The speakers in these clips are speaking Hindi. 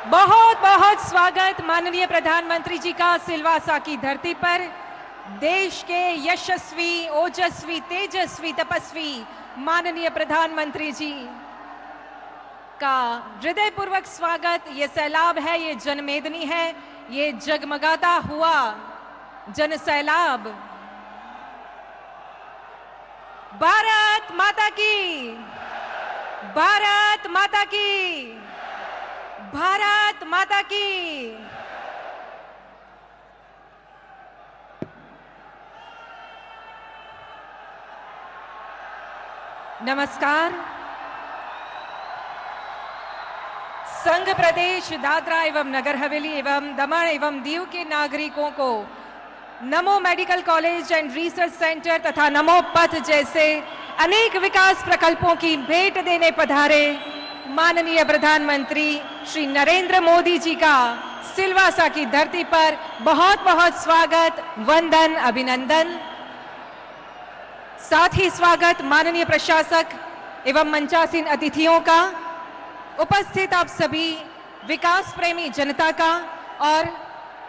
बहुत बहुत स्वागत माननीय प्रधानमंत्री जी का सिलवासा की धरती पर। देश के यशस्वी, ओजस्वी, तेजस्वी, तपस्वी माननीय प्रधानमंत्री जी का हृदयपूर्वक स्वागत। ये सैलाब है, ये जनमेदनी है, ये जगमगाता हुआ जन सैलाब। भारत माता की, भारत माता की, भारत माता की। नमस्कार। संघ प्रदेश दादरा एवं नगर हवेली एवं दमन एवं दीव के नागरिकों को नमो medical college and research centre तथा नमो पथ जैसे अनेक विकास प्रकल्पों की भेंट देने पधारे माननीय प्रधानमंत्री श्री नरेंद्र मोदी जी का सिलवासा की धरती पर बहुत बहुत स्वागत, वंदन, अभिनंदन। साथ ही स्वागत माननीय प्रशासक एवं मंचासीन अतिथियों का, उपस्थित आप सभी विकास प्रेमी जनता का और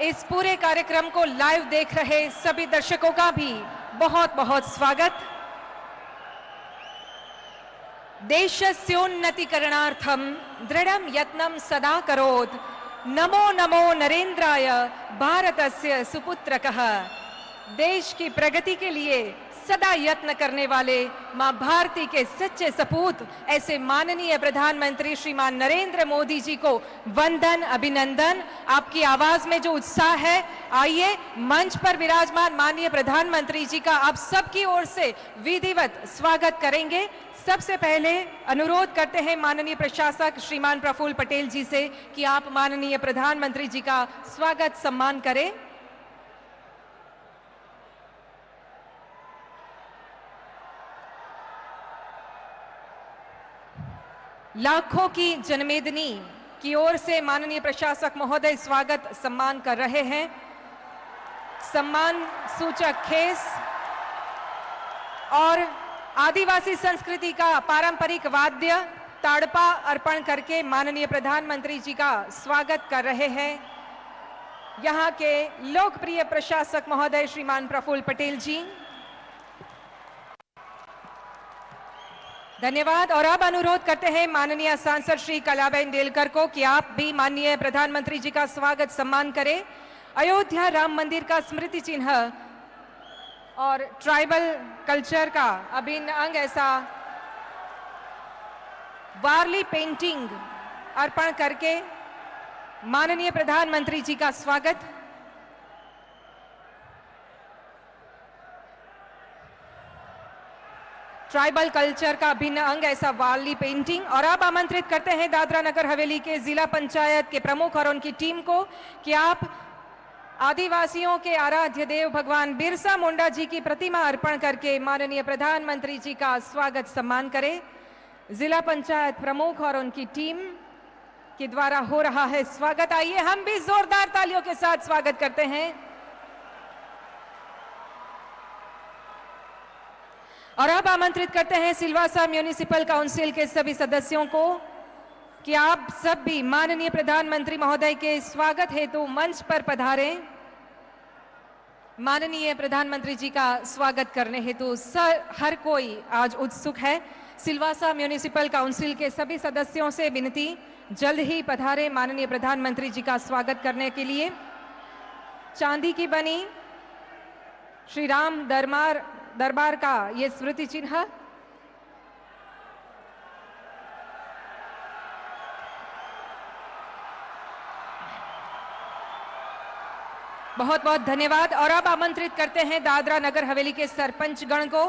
इस पूरे कार्यक्रम को लाइव देख रहे सभी दर्शकों का भी बहुत बहुत स्वागत। देशस्योन्नतिकरणार्थं दृढ़ं यत्नं सदा करोत्। नमो नमो नरेंद्राय भारतस्य सुपुत्रकः। देश की प्रगति के लिए सदा यत्न करने वाले मां भारती के सच्चे सपूत ऐसे माननीय प्रधानमंत्री श्रीमान नरेंद्र मोदी जी को वंदन, अभिनंदन। आपकी आवाज में जो उत्साह है, आइए मंच पर विराजमान माननीय प्रधानमंत्री जी का आप सबकी ओर से विधिवत स्वागत करेंगे। सबसे पहले अनुरोध करते हैं माननीय प्रशासक श्रीमान प्रफुल्ल पटेल जी से कि आप माननीय प्रधानमंत्री जी का स्वागत सम्मान करें। लाखों की जनमेदनी की ओर से माननीय प्रशासक महोदय स्वागत सम्मान कर रहे हैं। सम्मान सूचक खेस और आदिवासी संस्कृति का पारंपरिक वाद्य ताड़पा अर्पण करके माननीय प्रधानमंत्री जी का स्वागत कर रहे हैं यहाँ के लोकप्रिय प्रशासक महोदय श्रीमान प्रफुल्ल पटेल जी। धन्यवाद। और अब अनुरोध करते हैं माननीय सांसद श्री कलाबेन डेलकर को कि आप भी माननीय प्रधानमंत्री जी का स्वागत सम्मान करें। अयोध्या राम मंदिर का स्मृति चिन्ह और ट्राइबल कल्चर का अभिन्न अंग ऐसा वारली पेंटिंग अर्पण करके माननीय प्रधानमंत्री जी का स्वागत। ट्राइबल कल्चर का भिन्न अंग ऐसा वारली पेंटिंग। और अब आमंत्रित करते हैं दादरा नगर हवेली के जिला पंचायत के प्रमुख और उनकी टीम को कि आप आदिवासियों के आराध्य देव भगवान बिरसा मुंडा जी की प्रतिमा अर्पण करके माननीय प्रधानमंत्री जी का स्वागत सम्मान करें। जिला पंचायत प्रमुख और उनकी टीम के द्वारा हो रहा है स्वागत। आइए हम भी जोरदार तालियों के साथ स्वागत करते हैं। और अब आमंत्रित करते हैं सिलवासा म्युनिसिपल काउंसिल के सभी सदस्यों को कि आप सब भी माननीय प्रधानमंत्री महोदय के स्वागत हेतु मंच पर पधारें। माननीय प्रधानमंत्री जी का स्वागत करने हेतु हर कोई आज उत्सुक है। सिलवासा म्युनिसिपल काउंसिल के सभी सदस्यों से विनती, जल्द ही पधारें माननीय प्रधानमंत्री जी का स्वागत करने के लिए। चांदी की बनी श्री राम दरबार का ये स्मृति चिन्ह बहुत बहुत धन्यवाद। और अब आमंत्रित करते हैं दादरा नगर हवेली के सरपंच गण को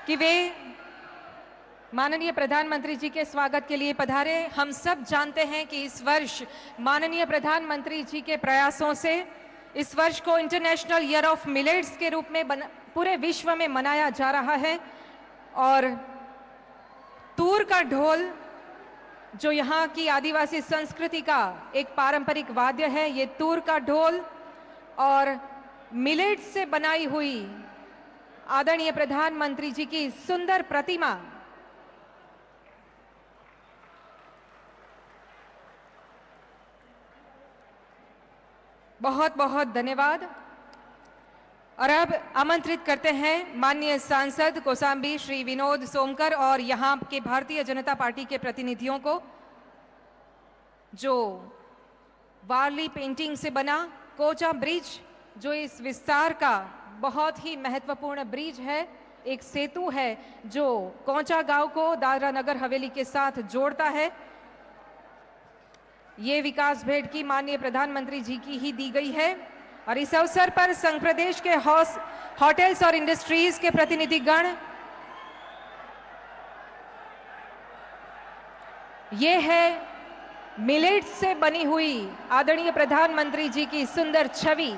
कि वे माननीय प्रधानमंत्री जी के स्वागत के लिए पधारे। हम सब जानते हैं कि इस वर्ष माननीय प्रधानमंत्री जी के प्रयासों से इस वर्ष को इंटरनेशनल ईयर ऑफ मिलेट्स के रूप में पूरे विश्व में मनाया जा रहा है। और तूर का ढोल जो यहाँ की आदिवासी संस्कृति का एक पारंपरिक वाद्य है, ये तूर का ढोल और मिलेट से बनाई हुई आदरणीय प्रधानमंत्री जी की सुंदर प्रतिमा बहुत बहुत धन्यवाद। और अब आमंत्रित करते हैं माननीय सांसद कौशाम्बी श्री विनोद सोमकर और यहाँ के भारतीय जनता पार्टी के प्रतिनिधियों को, जो वारली पेंटिंग से बना कोचा ब्रिज, जो इस विस्तार का बहुत ही महत्वपूर्ण ब्रिज है, एक सेतु है जो कोचा गांव को दादरा नगर हवेली के साथ जोड़ता है। ये विकास भेंट की माननीय प्रधानमंत्री जी की ही दी गई है। और इस अवसर पर संघ प्रदेश के होटल्स और इंडस्ट्रीज के प्रतिनिधिगण, ये है मिलेट्स से बनी हुई आदरणीय प्रधानमंत्री जी की सुंदर छवि,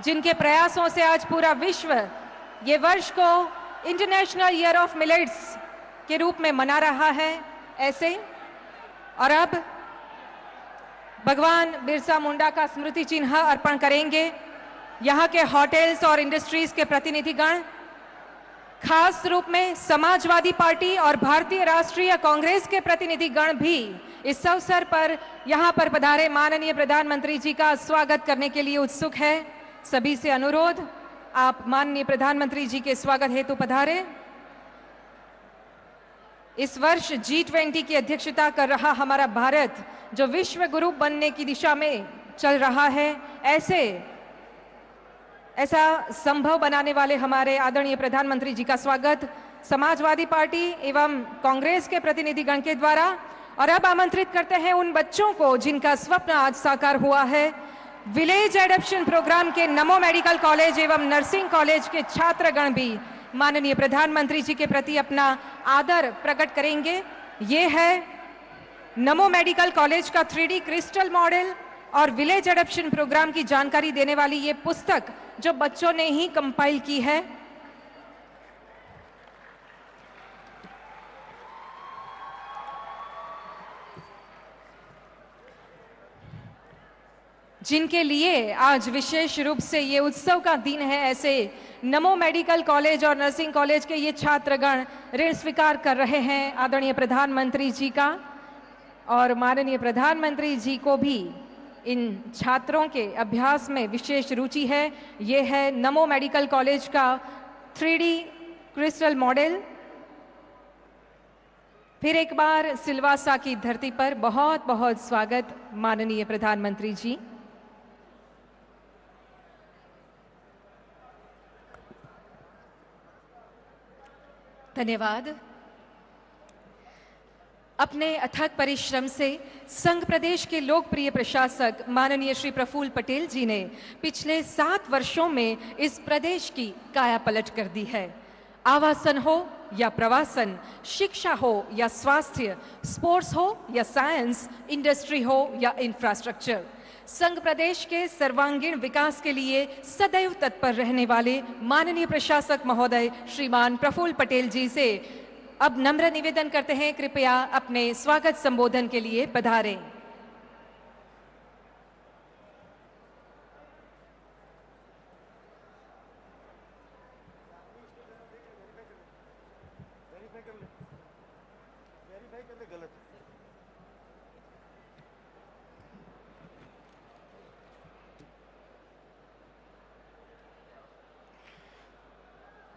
जिनके प्रयासों से आज पूरा विश्व ये वर्ष को इंटरनेशनल ईयर ऑफ मिलेट्स के रूप में मना रहा है। ऐसे और अब भगवान बिरसा मुंडा का स्मृति चिन्ह अर्पण करेंगे यहाँ के होटल्स और इंडस्ट्रीज के प्रतिनिधिगण, खास रूप में समाजवादी पार्टी और भारतीय राष्ट्रीय कांग्रेस के प्रतिनिधिगण भी इस अवसर पर यहाँ पर पधारे माननीय प्रधानमंत्री जी का स्वागत करने के लिए उत्सुक है। सभी से अनुरोध, आप माननीय प्रधानमंत्री जी के स्वागत हेतु पधारें। इस वर्ष G20 की अध्यक्षता कर रहा हमारा भारत, जो विश्व गुरु बनने की दिशा में चल रहा है, ऐसा संभव बनाने वाले हमारे आदरणीय प्रधानमंत्री जी का स्वागत समाजवादी पार्टी एवं कांग्रेस के प्रतिनिधिगण के द्वारा। और अब आमंत्रित करते हैं उन बच्चों को जिनका स्वप्न आज साकार हुआ है। विलेज एडॉप्शन प्रोग्राम के नमो मेडिकल कॉलेज एवं नर्सिंग कॉलेज के छात्रगण भी माननीय प्रधानमंत्री जी के प्रति अपना आदर प्रकट करेंगे। ये है नमो मेडिकल कॉलेज का 3D क्रिस्टल मॉडल और विलेज एडॉप्शन प्रोग्राम की जानकारी देने वाली ये पुस्तक जो बच्चों ने ही कंपाइल की है। जिनके लिए आज विशेष रूप से ये उत्सव का दिन है, ऐसे नमो मेडिकल कॉलेज और नर्सिंग कॉलेज के ये छात्रगण ऋण स्वीकार कर रहे हैं आदरणीय प्रधानमंत्री जी का। और माननीय प्रधानमंत्री जी को भी इन छात्रों के अभ्यास में विशेष रुचि है। ये है नमो मेडिकल कॉलेज का 3D क्रिस्टल मॉडल। फिर एक बार सिलवासा की धरती पर बहुत बहुत स्वागत माननीय प्रधानमंत्री जी। धन्यवाद। अपने अथक परिश्रम से संघ प्रदेश के लोकप्रिय प्रशासक माननीय श्री प्रफुल्ल पटेल जी ने पिछले 7 वर्षों में इस प्रदेश की काया पलट कर दी है। आवासन हो या प्रवासन, शिक्षा हो या स्वास्थ्य, स्पोर्ट्स हो या साइंस, इंडस्ट्री हो या इंफ्रास्ट्रक्चर, संघ प्रदेश के सर्वांगीण विकास के लिए सदैव तत्पर रहने वाले माननीय प्रशासक महोदय श्रीमान प्रफुल्ल पटेल जी से अब नम्र निवेदन करते हैं, कृपया अपने स्वागत संबोधन के लिए पधारें।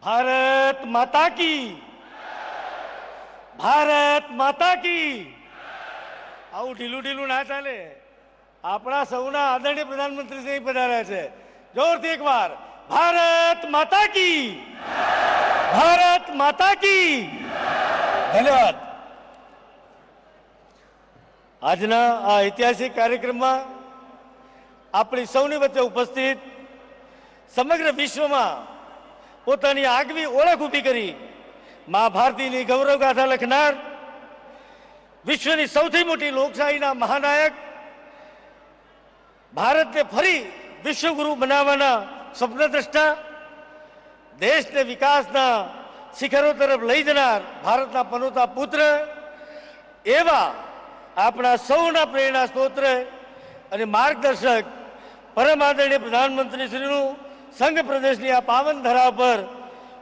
भारत माता की, भारत माता की। આવું ઢીલું ઢીલું ના ચાલે। આપણા સૌના આદરણીય પ્રધાનમંત્રી શ્રી પધાર્યા છે। જોરથી એકવાર ભારત માતા की, भारत माता की। ધન્યવાદ। આજના આ ઐતિહાસિક કાર્યક્રમમાં આપણી સૌની વચ્ચે ઉપસ્થિત સમગ્ર વિશ્વમાં પોતાની આગવી ઓળખ ઊભી કરી મા ભારતીની ગૌરવગાથા લખનાર, વિશ્વની સૌથી મોટી લોકશાહીના મહાનાયક, ભારતને ફરી વિશ્વગુરુ બનાવવાના સ્વપ્નદ્રષ્ટા, દેશને વિકાસના શિખરો તરફ લઈ જનાર ભારતના પનોતા પુત્ર એવા આપણા સૌના પ્રેરણા સ્ત્રોત્ર અને માર્ગદર્શક પરમ આદરણીય પ્રધાનમંત્રીશ્રીનું સંઘ પ્રદેશની આ પાવન ધરા પર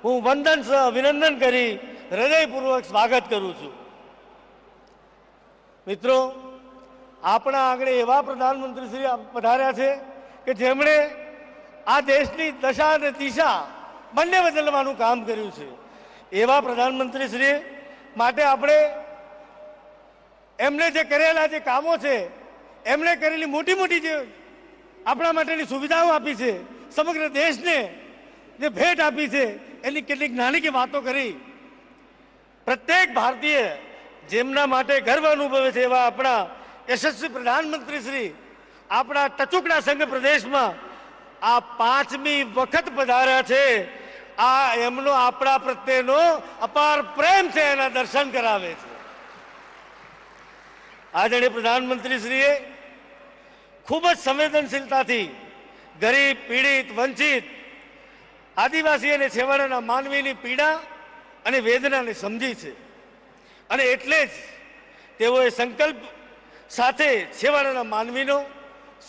હું વંદન સહ અભિનંદન કરી હૃદયપૂર્વક સ્વાગત કરું છું। મિત્રો, આપણા આંગણે એવા પ્રધાનમંત્રી શ્રી પધાર્યા છે કે જેમણે આ દેશની દશા અને દિશા બંને બદલવાનું કામ કર્યું છે એવા પ્રધાનમંત્રી શ્રી માટે આપણે એમને જે કરેલા જે કામો છે, એમણે કરેલી મોટી મોટી જે આપણા માટેની સુવિધાઓ આપી છે, સમગ્ર દેશને જે ભેટ આપી છે, એની કેટલીક નાની કે વાતો કરી. પ્રત્યેક ભારતીય જેમના માટે ગર્વ અનુભવે છે એવા આપણા યશસ્વી પ્રધાનમંત્રી શ્રી આપણા ટચુકડા સંઘ પ્રદેશમાં આ 5મી વખત પધાર્યા છે. આ એમનો આપણા પ્રત્યેનો અપાર પ્રેમ છે, એના દર્શન કરાવે છે. આદરણીય પ્રધાનમંત્રી શ્રીએ ખૂબ જ સંવેદનશીલતાથી ગરીબ, પીડિત, વંચિત, આદિવાસી અને છેવાડાના માનવીની પીડા અને વેદનાને સમજી છે અને એટલે જ તેઓએ સંકલ્પ સાથે છેવાડાના માનવીનો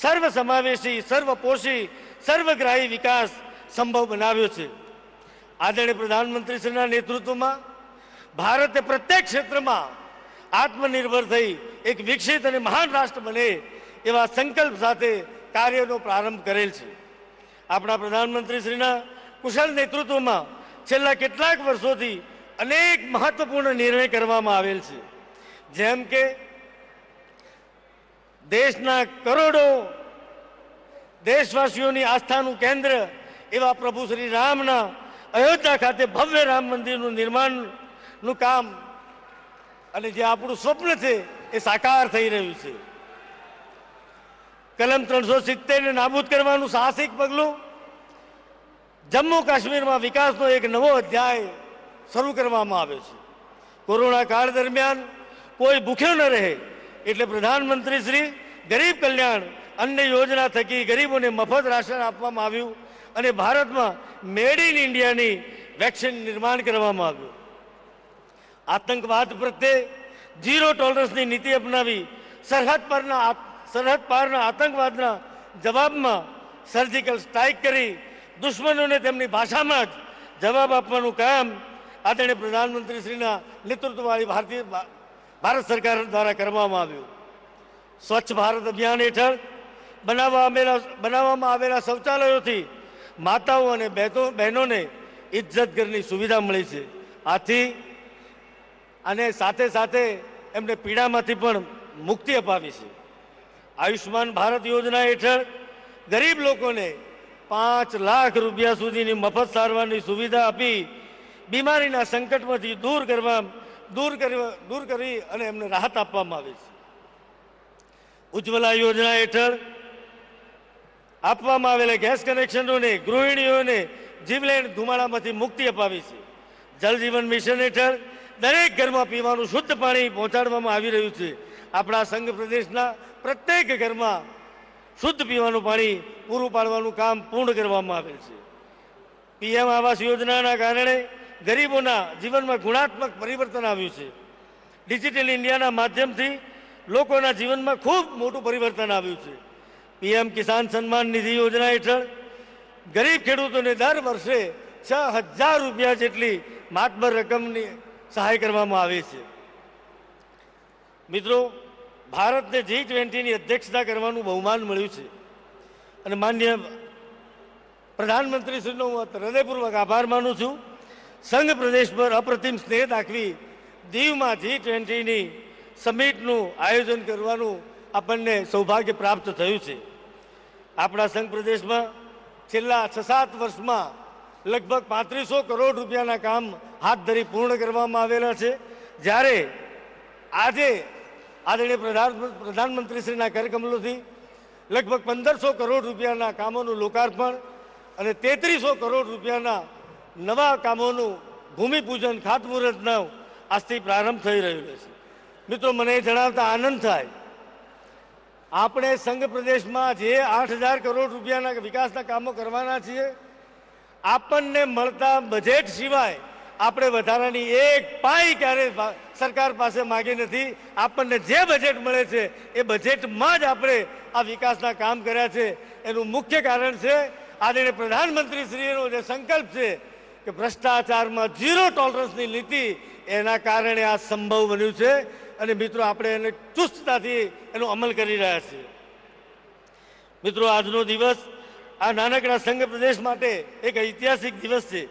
સર્વસમાવેશી, સર્વપોષી, સર્વગ્રાહી વિકાસ સંભવ બનાવ્યો છે. આદરણીય પ્રધાનમંત્રીશ્રીના નેતૃત્વમાં ભારતે પ્રત્યેક ક્ષેત્રમાં આત્મનિર્ભર થઈ એક વિકસિત અને મહાન રાષ્ટ્ર બને એવા સંકલ્પ સાથે કાર્યનો પ્રારંભ કરેલ છે. આપણા પ્રધાનમંત્રીશ્રીના કુશળ નેતૃત્વમાં છેલ્લા કેટલાક વર્ષોથી અનેક મહત્વપૂર્ણ નિર્ણય કરવામાં આવેલ છે, જેમ કે દેશના કરોડો દેશવાસીઓની આસ્થાનું કેન્દ્ર એવા પ્રભુ શ્રી રામના અયોધ્યા ખાતે ભવ્ય રામ મંદિરનું નિર્માણનું કામ અને જે આપણું સ્વપ્ન છે એ સાકાર થઈ રહ્યું છે. કલમ 370 ને નાબૂદ કરવાનું સાહસિક પગલું, જમ્મુ કાશ્મીરમાં વિકાસનો એક નવો અધ્યાય શરૂ કરવામાં આવ્યો છે. કોરોના કાળ દરમિયાન કોઈ ભૂખ્યો ન રહે એટલે પ્રધાનમંત્રી શ્રી ગરીબ કલ્યાણ અન્ન યોજના થકી ગરીબોને મફત રાશન આપવામાં આવ્યું અને ભારતમાં મેડ ઇન ઇન્ડિયાની વેક્સિન નિર્માણ કરવામાં આવ્યું. આતંકવાદ પ્રત્યે ઝીરો ટોલરન્સની નીતિ અપનાવી સરહદ પારના આતંકવાદના જવાબમાં સર્જિકલ સ્ટ્રાઇક કરી દુશ્મનોને તેમની ભાષામાં જ જવાબ આપવાનું કામ આદરણીય પ્રધાનમંત્રીશ્રીના નેતૃત્વવાળી ભારત સરકાર દ્વારા કરવામાં આવ્યું. સ્વચ્છ ભારત અભિયાન હેઠળ બનાવવામાં આવેલા શૌચાલયોથી માતાઓ અને બહેનોને ઇજ્જત ઘરની સુવિધા મળી છે. આથી અને સાથે સાથે એમને પીડામાંથી પણ મુક્તિ અપાવી છે. આયુષ્માન ભારત યોજના હેઠળ ગરીબ લોકોને 5 લાખ રૂપિયા સુધીની મફત સારવારની સુવિધા આપી બીમારીના સંકટમાંથી દૂર કરી અને એમને રાહત આપવામાં આવે છે. ઉજ્જવલા યોજના હેઠળ આપવામાં આવેલા ગેસ કનેક્શનોને ગૃહિણીઓને જીવલેણ ધુમાડામાંથી મુક્તિ અપાવી છે. જલ જીવન મિશન હેઠળ દરેક ઘરમાં પીવાનું શુદ્ધ પાણી પહોંચાડવામાં આવી રહ્યું છે. આપણા સંઘ પ્રદેશના પ્રત્યેક ઘરમાં શુદ્ધ પીવાનું પાણી પૂરું પાડવાનું કામ પૂર્ણ કરવામાં આવેલ છે. પીએમ આવાસ યોજનાના કારણે ગરીબોના જીવનમાં ગુણાત્મક પરિવર્તન આવ્યું છે. ડિજિટલ ઇન્ડિયાના માધ્યમથી લોકોના જીવનમાં ખૂબ મોટું પરિવર્તન આવ્યું છે. પીએમ કિસાન સન્માન નિધિ યોજના હેઠળ ગરીબ ખેડૂતોને દર વર્ષે 6,000 રૂપિયા જેટલી માતબર રકમની સહાય કરવામાં આવે છે. મિત્રો, ભારતને G20ની અધ્યક્ષતા કરવાનું બહુમાન મળ્યું છે અને માન્ય પ્રધાનમંત્રીશ્રીનો હું હૃદયપૂર્વક આભાર માનું છું. સંઘ પ્રદેશ પર અપ્રતિમ સ્નેહ દાખવી દીવમાં G20ની સમિટનું આયોજન કરવાનું આપણને સૌભાગ્ય પ્રાપ્ત થયું છે. આપણા સંઘ પ્રદેશમાં છેલ્લા 6-7 વર્ષમાં લગભગ 3500 કરોડ રૂપિયાના કામ હાથ ધરી પૂર્ણ કરવામાં આવેલા છે, જ્યારે આજે આદરણીય પ્રધાનમંત્રીશ્રીના કરકમલોથી લગભગ 1500 કરોડ રૂપિયાના કામોનું લોકાર્પણ અને 3300 કરોડ રૂપિયાના નવા કામોનું ભૂમિપૂજન ખાતમુહૂર્તનો આજથી પ્રારંભ થઈ રહ્યો છે. મિત્રો, મને જણાવતા આનંદ થાય, આપણે સંઘ પ્રદેશમાં જે 8,000 કરોડ રૂપિયાના વિકાસના કામો કરવાના છીએ, આપણને મળતા બજેટ સિવાય આપણે વધારાની એક પાઈ ક્યારે સરકાર પાસે માગી નથી. આપણને જે બજેટ મળે છે એ બજેટમાં જ આપણે આ વિકાસના કામ કર્યા છે. એનું મુખ્ય કારણ છે આદરણીય પ્રધાનમંત્રીશ્રીનો જે સંકલ્પ છે કે ભ્રષ્ટાચારમાં ઝીરો ટોલરન્સની નીતિ, એના કારણે આ સંભવ બન્યું છે અને મિત્રો, આપણે એને ચુસ્તતાથી એનો અમલ કરી રહ્યા છીએ. મિત્રો, આજનો દિવસ આ નાનકડા સંઘ પ્રદેશ માટે એક ઐતિહાસિક દિવસ છે.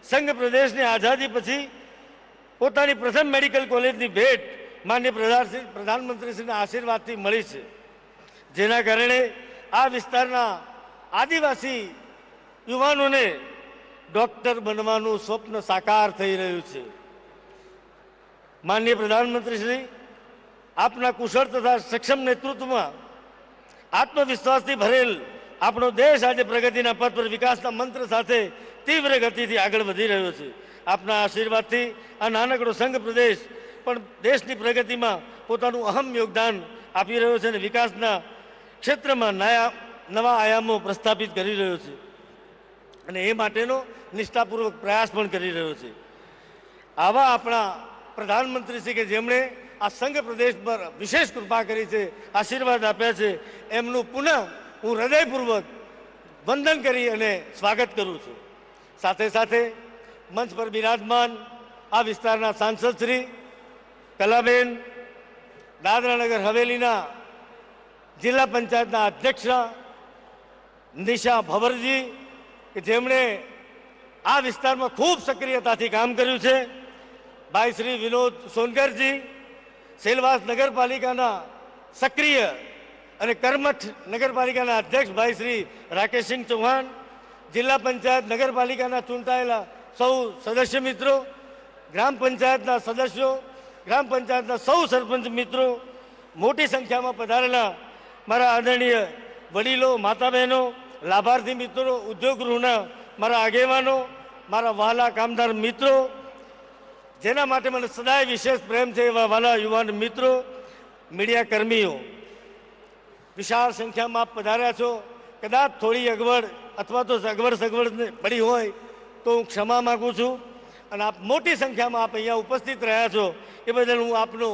સંઘ પ્રદેશને આઝાદી પછી પોતાની પ્રથમ મેડિકલ કોલેજની ભેટ માન્ય પ્રધાનમંત્રીશ્રીના આશીર્વાદથી મળી છે, જેના કારણે આ વિસ્તારના આદિવાસી યુવાનોને ડોક્ટર બનવાનું સ્વપ્ન સાકાર થઈ રહ્યું છે. માનનીય પ્રધાનમંત્રીશ્રી, આપના કુશળ તથા સક્ષમ નેતૃત્વમાં આત્મવિશ્વાસથી ભરેલ આપણો દેશ આજે પ્રગતિના પથ પર વિકાસના મંત્ર સાથે તીવ્ર ગતિથી આગળ વધી રહ્યો છે. આપના આશીર્વાદથી આ નાનકડો સંઘ પ્રદેશ પણ દેશની પ્રગતિમાં પોતાનું અહમ યોગદાન આપી રહ્યો છે અને વિકાસના ક્ષેત્રમાં નવા આયામો પ્રસ્થાપિત કરી રહ્યો છે અને એ માટેનો નિષ્ઠાપૂર્વક પ્રયાસ પણ કરી રહ્યો છે. આવા આપણા પ્રધાનમંત્રી શ્રી કે જેમણે આ સંઘ પ્રદેશ પર વિશેષ કૃપા કરી છે, આશીર્વાદ આપ્યા છે, એમનું પુનઃ હું હૃદયપૂર્વક વંદન કરી અને સ્વાગત કરું છું. સાથે સાથે મંચ પર બિરાજમાન આ વિસ્તારના સાંસદ શ્રી કલાબેન, દાદરા નગર હવેલીના જિલ્લા પંચાયતના અધ્યક્ષ નિશા ભવરજી કે જેમણે આ વિસ્તારમાં ખૂબ સક્રિયતાથી કામ કર્યું છે, ભાઈ શ્રી વિનોદ સોનકરજી, સેલવાસ નગરપાલિકાના સક્રિય અને કર્મઠ નગરપાલિકાના અધ્યક્ષ ભાઈ શ્રી રાકેશસિંહ ચૌહાણ, જિલ્લા પંચાયત નગરપાલિકાના ચૂંટાયેલા સૌ સદસ્ય મિત્રો, ગ્રામ પંચાયતના સદસ્યો, ગ્રામ પંચાયતના સૌ સરપંચ મિત્રો, મોટી સંખ્યામાં પધારેલા મારા આદરણીય વડીલો, માતા બહેનો, લાભાર્થી મિત્રો, ઉદ્યોગ ગૃહના મારા આગેવાનો, મારા વહાલા કામદાર મિત્રો, જેના માટે મને સદાય વિશેષ પ્રેમ છે એવા વાલા યુવાન મિત્રો, મીડિયા કર્મીઓ, વિશાળ સંખ્યામાં આપ પધાર્યા છો. કદાચ થોડી અગવડ અથવા તો સગવડ પડી હોય તો હું ક્ષમા માગું છું અને આપ મોટી સંખ્યામાં આપ અહીંયા ઉપસ્થિત રહ્યા છો એ બદલ હું આપનો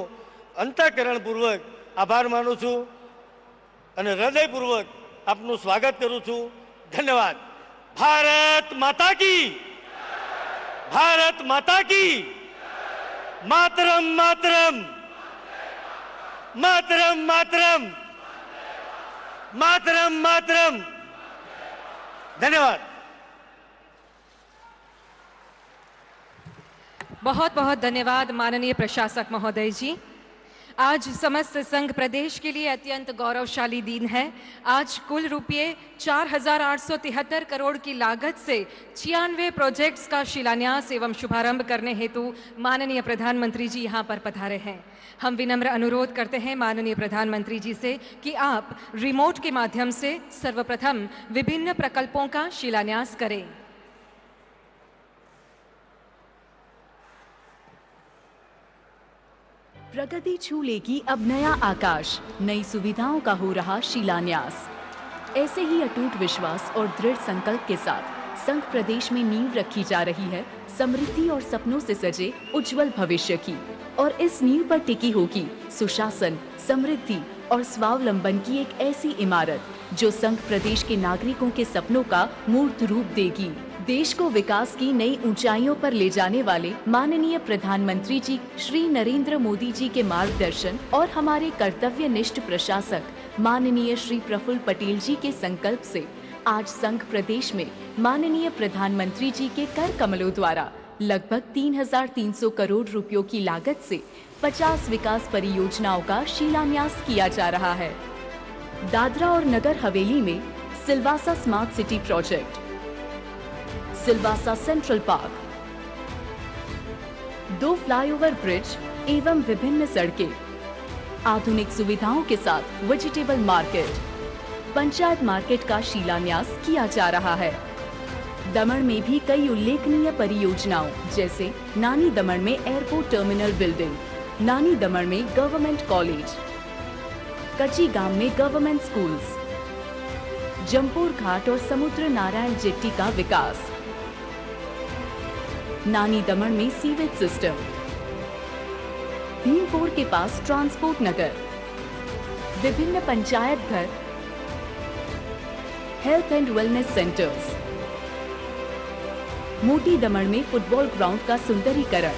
અંતઃકરણપૂર્વક આભાર માનું છું અને હૃદયપૂર્વક આપનું સ્વાગત કરું છું. ધન્યવાદ. ભારત માતા કી, ભારત માતા કી, માતરમ માતરમ, માતરમ માતરમ, मातरम मातरम. धन्यवाद. बहुत बहुत धन्यवाद माननीय प्रशासक महोदय जी. आज समस्त संघ प्रदेश के लिए अत्यंत गौरवशाली दिन है. आज कुल रुपये 4,873 करोड़ की लागत से 96 प्रोजेक्ट्स का शिलान्यास एवं शुभारंभ करने हेतु माननीय प्रधानमंत्री जी यहाँ पर पधारे हैं. हम विनम्र अनुरोध करते हैं माननीय प्रधानमंत्री जी से कि आप रिमोट के माध्यम से सर्वप्रथम विभिन्न प्रकल्पों का शिलान्यास करें. प्रगति छू लेगी अब नया आकाश, नई सुविधाओं का हो रहा शिलान्यास. ऐसे ही अटूट विश्वास और दृढ़ संकल्प के साथ संघ प्रदेश में नींव रखी जा रही है समृद्धि और सपनों से सजे उज्जवल भविष्य की. और इस नींव पर टिकी होगी सुशासन, समृद्धि और स्वावलंबन की एक ऐसी इमारत जो संघ प्रदेश के नागरिकों के सपनों का मूर्त रूप देगी. देश को विकास की नई ऊंचाइयों पर ले जाने वाले माननीय प्रधानमंत्री जी श्री नरेंद्र मोदी जी के मार्गदर्शन और हमारे कर्तव्यनिष्ठ प्रशासक माननीय श्री प्रफुल्ल पटेल जी के संकल्प से आज संघ प्रदेश में माननीय प्रधानमंत्री जी के कर कमलों द्वारा लगभग 3,300 करोड़ रुपयों की लागत से 50 विकास परियोजनाओं का शिलान्यास किया जा रहा है. दादरा और नगर हवेली में Silvassa smart city project, Silvassa central park, 2 flyover bridge एवं विभिन्न सड़कें, आधुनिक सुविधाओं के साथ वेजिटेबल मार्केट, पंचायत मार्केट का शिलान्यास किया जा रहा है. दमन में भी कई उल्लेखनीय परियोजनाओं जैसे नानी दमन में एयरपोर्ट टर्मिनल बिल्डिंग, नानी दमन में गवर्नमेंट कॉलेज, कच्ची गांव में गवर्नमेंट स्कूल्स, जमपुर घाट और समुद्र नारायण जेट्टी का विकास, नानी दमन में सीवेज सिस्टम, भीमपुर के पास ट्रांसपोर्ट नगर, विभिन्न पंचायत घर, हेल्थ एंड वेलनेस सेंटर्स, मोटी दमन में फुटबॉल ग्राउंड का सुंदरीकरण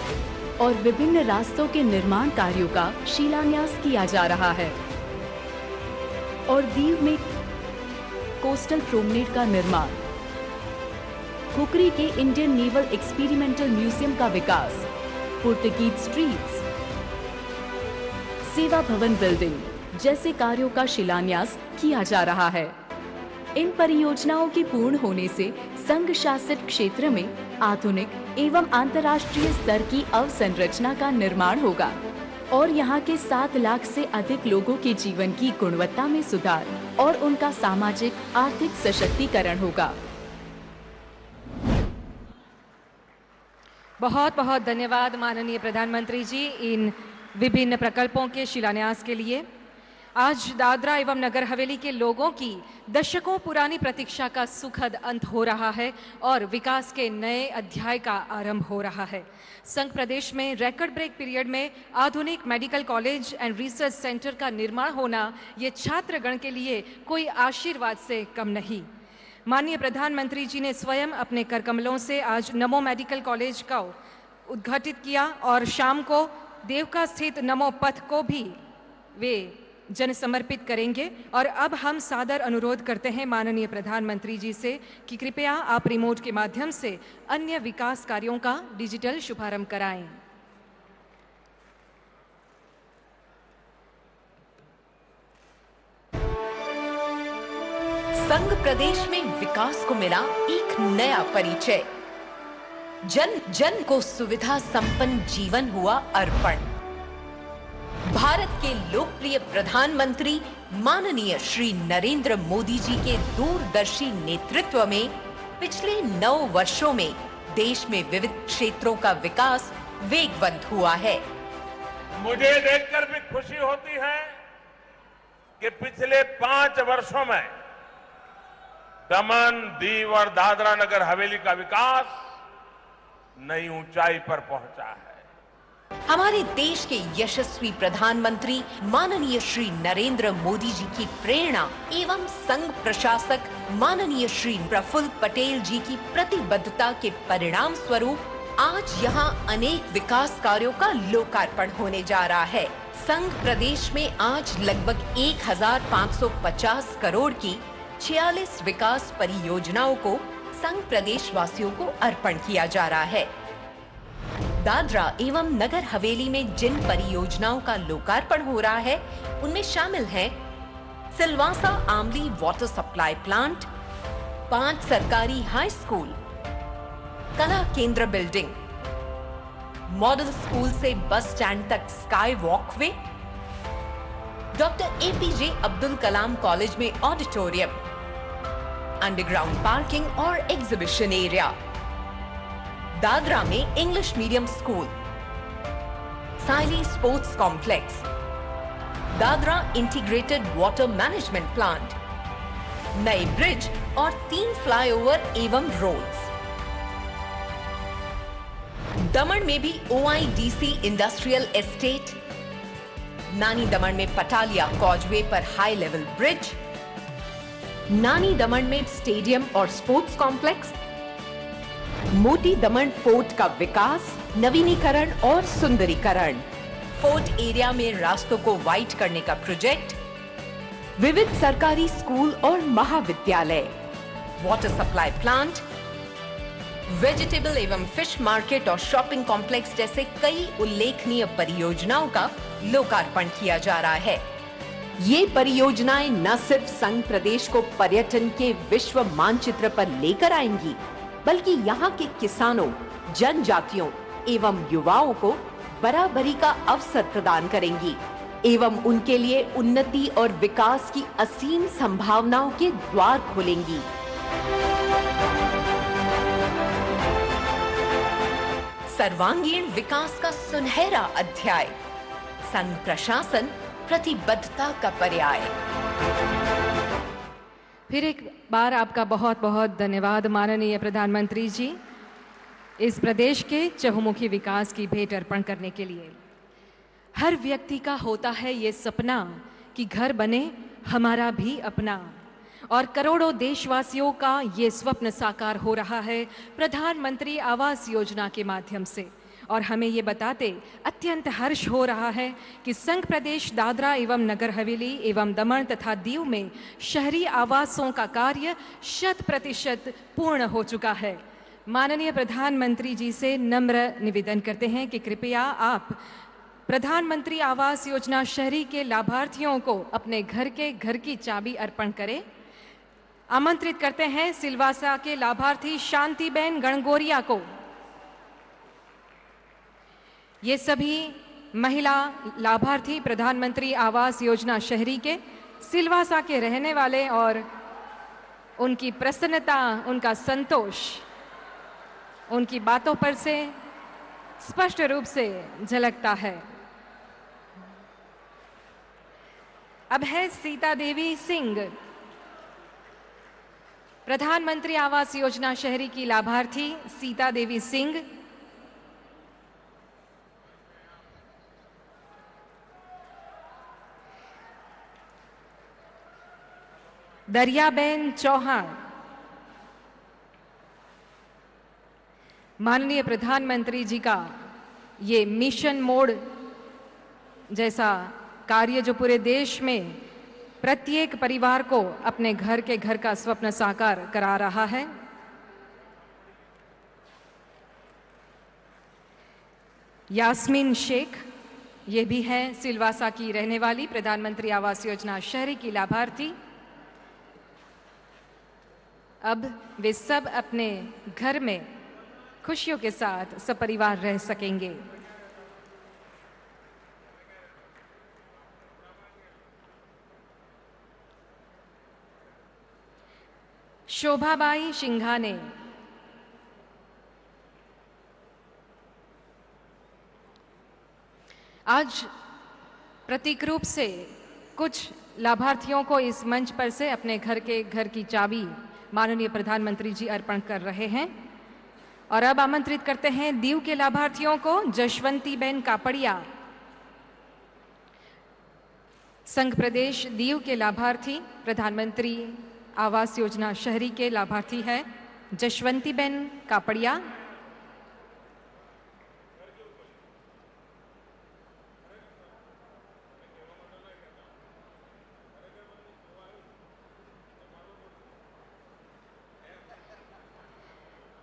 और विभिन्न रास्तों के निर्माण कार्यों का शिलान्यास किया जा रहा है. और दीव में कोस्टल प्रोमनेड का निर्माण, खुकरी के इंडियन नेवल एक्सपेरिमेंटल म्यूजियम का विकास, पुर्तगीज स्ट्रीट्स, सेवा भवन बिल्डिंग जैसे कार्यों का शिलान्यास किया जा रहा है। इन परियोजनाओं के पूर्ण होने से संघ शासित क्षेत्र में आधुनिक एवं अंतर्राष्ट्रीय स्तर की अवसंरचना का निर्माण होगा और यहाँ के 7 लाख से अधिक लोगों के जीवन की गुणवत्ता में सुधार और उनका सामाजिक आर्थिक सशक्तिकरण होगा। बहुत बहुत धन्यवाद माननीय प्रधानमंत्री जी इन विभिन्न प्रकल्पों के शिलान्यास के लिए। आज दादरा एवं नगर हवेली के लोगों की दशकों पुरानी प्रतीक्षा का सुखद अंत हो रहा है और विकास के नए अध्याय का आरंभ हो रहा है। संघ प्रदेश में रिकॉर्ड ब्रेक पीरियड में आधुनिक medical college and research centre का निर्माण होना ये छात्रगण के लिए कोई आशीर्वाद से कम नहीं। माननीय प्रधानमंत्री जी ने स्वयं अपने करकमलों से आज नमो मेडिकल कॉलेज का उद्घाटित किया और शाम को देवका स्थित नमो पथ को भी वे जन समर्पित करेंगे। और अब हम सादर अनुरोध करते हैं माननीय प्रधानमंत्री जी से कि कृपया आप रिमोट के माध्यम से अन्य विकास कार्यों का डिजिटल शुभारंभ कराएं। संघ प्रदेश में विकास को मिला एक नया परिचय, जन जन को सुविधा संपन्न जीवन हुआ अर्पण। भारत के लोकप्रिय प्रधानमंत्री माननीय श्री नरेंद्र मोदी जी के दूरदर्शी नेतृत्व में पिछले 9 वर्षों में देश में विविध क्षेत्रों का विकास वेगवंत हुआ है। मुझे देखकर भी खुशी होती है कि पिछले 5 वर्षों में दमन, दीव और दादरा नगर हवेली का विकास नई ऊंचाई पर पहुंचा है। हमारे देश के यशस्वी प्रधानमंत्री माननीय श्री नरेंद्र मोदी जी की प्रेरणा एवं संघ प्रशासक माननीय श्री प्रफुल्ल पटेल जी की प्रतिबद्धता के परिणाम स्वरूप आज यहाँ अनेक विकास कार्यों का लोकार्पण होने जा रहा है। संघ प्रदेश में आज लगभग 1550 करोड़ की 46 विकास परियोजनाओं को संघ प्रदेश वासियों को अर्पण किया जा रहा है। दादरा एवं नगर हवेली में जिन परियोजनाओं का लोकार्पण हो रहा है उनमें शामिल हैं सिलवासा आमली वाटर सप्लाई प्लांट, 5 सरकारी हाई स्कूल, कला केंद्र बिल्डिंग, मॉडल स्कूल से बस स्टैंड तक sky walkway, doctor APJ Abdul Kalam college में ऑडिटोरियम, अंडरग्राउंड पार्किंग और एग्जीबिशन एरिया, दादरा में English medium school, Sayli sports complex, Dadra integrated water management plant, नए ब्रिज और 3 फ्लाईओवर एवं रोड्स। दमन में भी ओआईडीसी इंडस्ट्रियल एस्टेट, नानी दमन में पटालिया कॉजवे पर हाई लेवल ब्रिज, नानी दमन में स्टेडियम और स्पोर्ट्स कॉम्प्लेक्स, मोटी दमन फोर्ट का विकास, नवीनीकरण और सुंदरीकरण, फोर्ट एरिया में रास्तों को वाइड करने का प्रोजेक्ट, विविध सरकारी स्कूल और महाविद्यालय, वाटर सप्लाई प्लांट, वेजिटेबल एवं फिश मार्केट और शॉपिंग कॉम्प्लेक्स जैसे कई उल्लेखनीय परियोजनाओं का लोकार्पण किया जा रहा है। ये परियोजनाएं न सिर्फ संघ प्रदेश को पर्यटन के विश्व मानचित्र पर लेकर आएंगी, बल्कि यहाँ के किसानों, जनजातियों एवं युवाओं को बराबरी का अवसर प्रदान करेंगी एवं उनके लिए उन्नति और विकास की असीम संभावनाओं के द्वार खोलेंगी। सर्वांगीण विकास का सुनहरा अध्याय, संघ प्रशासन प्रतिबद्धता का पर्याय। फिर एक बार आपका बहुत बहुत धन्यवाद माननीय प्रधानमंत्री जी, इस प्रदेश के चहुमुखी विकास की भेंट अर्पण करने के लिए। हर व्यक्ति का होता है ये सपना कि घर बने हमारा भी अपना, और करोड़ों देशवासियों का ये स्वप्न साकार हो रहा है प्रधानमंत्री आवास योजना के माध्यम से। और हमें ये बताते अत्यंत हर्ष हो रहा है कि संघ प्रदेश दादरा एवं नगर हवेली एवं दमन तथा दीव में शहरी आवासों का कार्य 100% पूर्ण हो चुका है। माननीय प्रधानमंत्री जी से नम्र निवेदन करते हैं कि कृपया आप प्रधानमंत्री आवास योजना शहरी के लाभार्थियों को अपने घर की चाबी अर्पण करें। आमंत्रित करते हैं सिलवासा के लाभार्थी शांतिबेन गणगोरिया को। ये सभी महिला लाभार्थी प्रधानमंत्री आवास योजना शहरी के सिलवासा के रहने वाले और उनकी प्रसन्नता, उनका संतोष उनकी बातों पर से स्पष्ट रूप से झलकता है। अब है सीता देवी सिंह, प्रधानमंत्री आवास योजना शहरी की लाभार्थी सीता देवी सिंह। दरियाबेन चौहान, माननीय प्रधानमंत्री जी का ये मिशन मोड जैसा कार्य जो पूरे देश में प्रत्येक परिवार को अपने घर का स्वप्न साकार करा रहा है। यास्मीन शेख, ये भी है सिलवासा की रहने वाली प्रधानमंत्री आवास योजना शहरी की लाभार्थी। अब वे सब अपने घर में खुशियों के साथ सपरिवार रह सकेंगे। शोभाबाई सिंघाने, आज प्रतीक रूप से कुछ लाभार्थियों को इस मंच पर से अपने घर की चाबी माननीय प्रधानमंत्री जी अर्पण कर रहे हैं। और अब आमंत्रित करते हैं दीव के लाभार्थियों को। जशवंतीबेन कापड़िया, संघ प्रदेश दीव के लाभार्थी प्रधानमंत्री आवास योजना शहरी के लाभार्थी है जशवंतीबेन कापड़िया।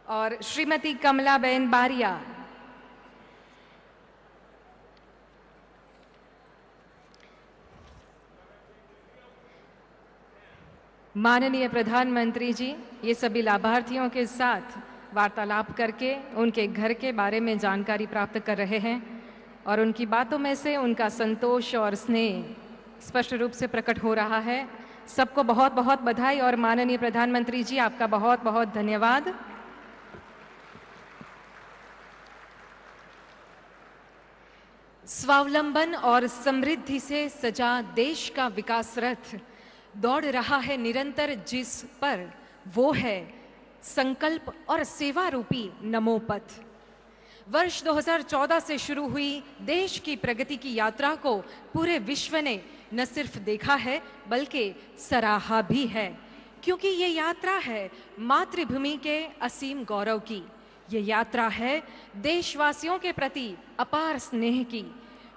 और श्रीमती कमलाबेन बारिया, माननीय प्रधानमंत्री जी ये सभी लाभार्थियों के साथ वार्तालाप करके उनके घर के बारे में जानकारी प्राप्त कर रहे हैं और उनकी बातों में से उनका संतोष और स्नेह स्पष्ट रूप से प्रकट हो रहा है। सबको बहुत बहुत बधाई और माननीय प्रधानमंत्री जी आपका बहुत बहुत धन्यवाद। स्वावलंबन और समृद्धि से सजा देश का विकास रथ दौड़ रहा है निरंतर, जिस पर वो है संकल्प और सेवा रूपी नमो पथ। वर्ष 2014 से शुरू हुई देश की प्रगति की यात्रा को पूरे विश्व ने न सिर्फ देखा है बल्कि सराहा भी है, क्योंकि ये यात्रा है मातृभूमि के असीम गौरव की। ये यात्रा है देशवासियों के प्रति अपार स्नेह की।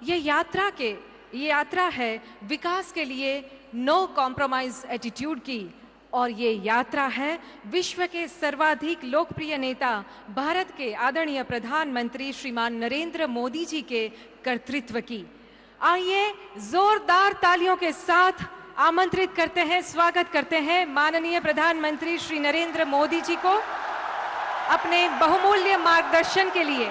ये यात्रा है विकास के लिए नो कॉम्प्रोमाइज एटीट्यूड की। और ये यात्रा है विश्व के सर्वाधिक लोकप्रिय नेता भारत के आदरणीय प्रधानमंत्री श्रीमान नरेंद्र मोदी जी के कर्तृत्व की। आइए जोरदार तालियों के साथ आमंत्रित करते हैं, स्वागत करते हैं माननीय प्रधानमंत्री श्री नरेंद्र मोदी जी को अपने बहुमूल्य मार्गदर्शन के लिए।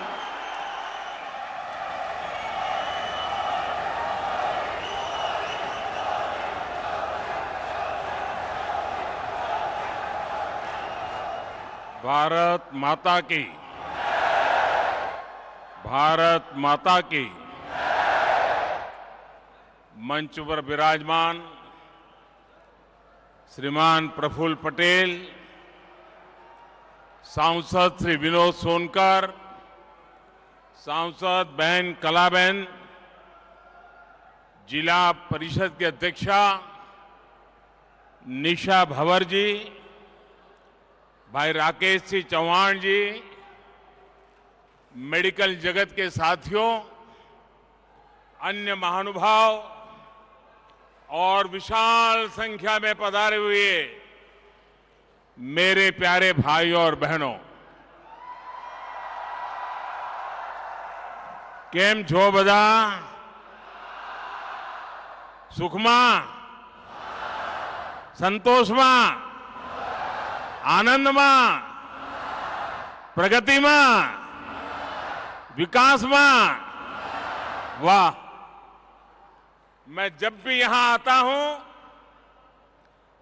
भारत माता की मंच पर विराजमान श्रीमान प्रफुल्ल पटेल, सांसद श्री विनोद सोनकर, सांसद बहन कलाबेन, जिला परिषद के अध्यक्षा निशा भंवर जी, भाई राकेश सिंह चौहान जी, मेडिकल जगत के साथियों, अन्य महानुभाव और विशाल संख्या में पधारे हुए मेरे प्यारे भाइयों और बहनों, केम छो बधा? सुखमा, संतोषमा, आनंदमा, प्रगतिमा, विकासमा? वाह! मैं जब भी यहां आता हूं,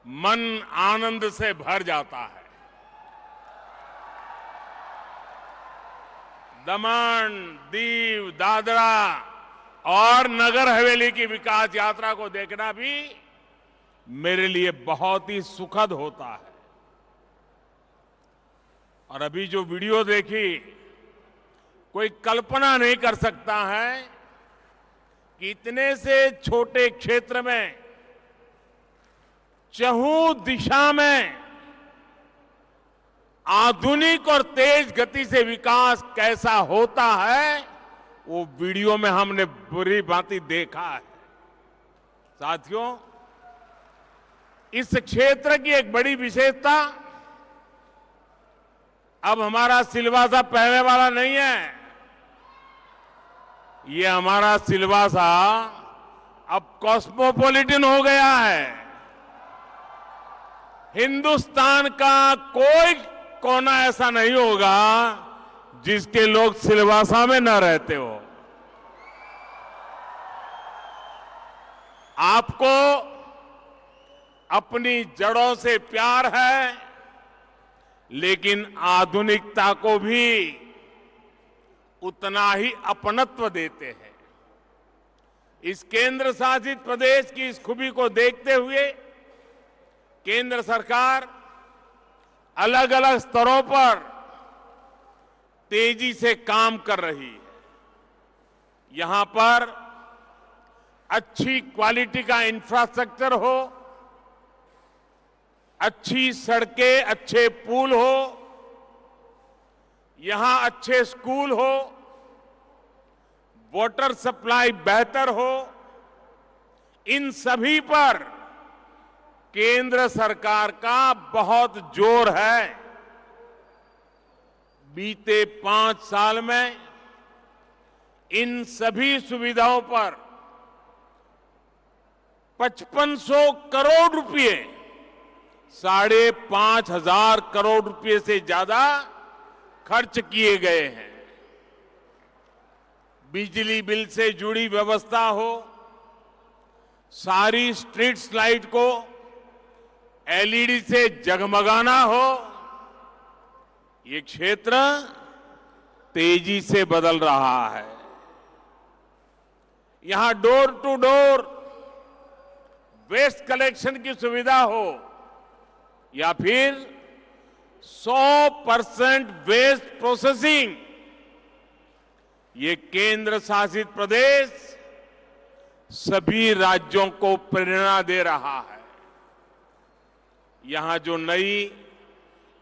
मन आनंद से भर जाता है। दमन, दीव, दादरा और नगर हवेली की विकास यात्रा को देखना भी मेरे लिए बहुत ही सुखद होता है। और अभी जो वीडियो देखी, कोई कल्पना नहीं कर सकता है कि इतने से छोटे क्षेत्र में चहुं दिशा में आधुनिक और तेज गति से विकास कैसा होता है, वो वीडियो में हमने बुरी भांति देखा है। साथियों, इस क्षेत्र की एक बड़ी विशेषता, अब हमारा सिलवासा पहले वाला नहीं है। ये हमारा सिलवासा अब कॉस्मोपॉलिटन हो गया है। हिंदुस्तान का कोई कोना ऐसा नहीं होगा जिसके लोग सिलवासा में न रहते हो। आपको अपनी जड़ों से प्यार है, लेकिन आधुनिकता को भी उतना ही अपनत्व देते हैं। इस केंद्र शासित प्रदेश की इस खूबी को देखते हुए केंद्र सरकार अलग अलग स्तरों पर तेजी से काम कर रही है। यहां पर अच्छी क्वालिटी का इंफ्रास्ट्रक्चर हो, अच्छी सड़कें, अच्छे पुल हो, यहां अच्छे स्कूल हो, वाटर सप्लाई बेहतर हो, इन सभी पर केंद्र सरकार का बहुत जोर है। बीते 5 साल में इन सभी सुविधाओं पर 5500 करोड़ रुपए, 5,500 करोड़ रुपए से ज्यादा खर्च किए गए हैं। बिजली बिल से जुड़ी व्यवस्था हो, सारी स्ट्रीट लाइट को एलईडी से जगमगाना हो, ये क्षेत्र तेजी से बदल रहा है। यहां door to door waste collection की सुविधा हो, या फिर 100% वेस्ट प्रोसेसिंग, ये केंद्र शासित प्रदेश सभी राज्यों को प्रेरणा दे रहा है। यहां जो नई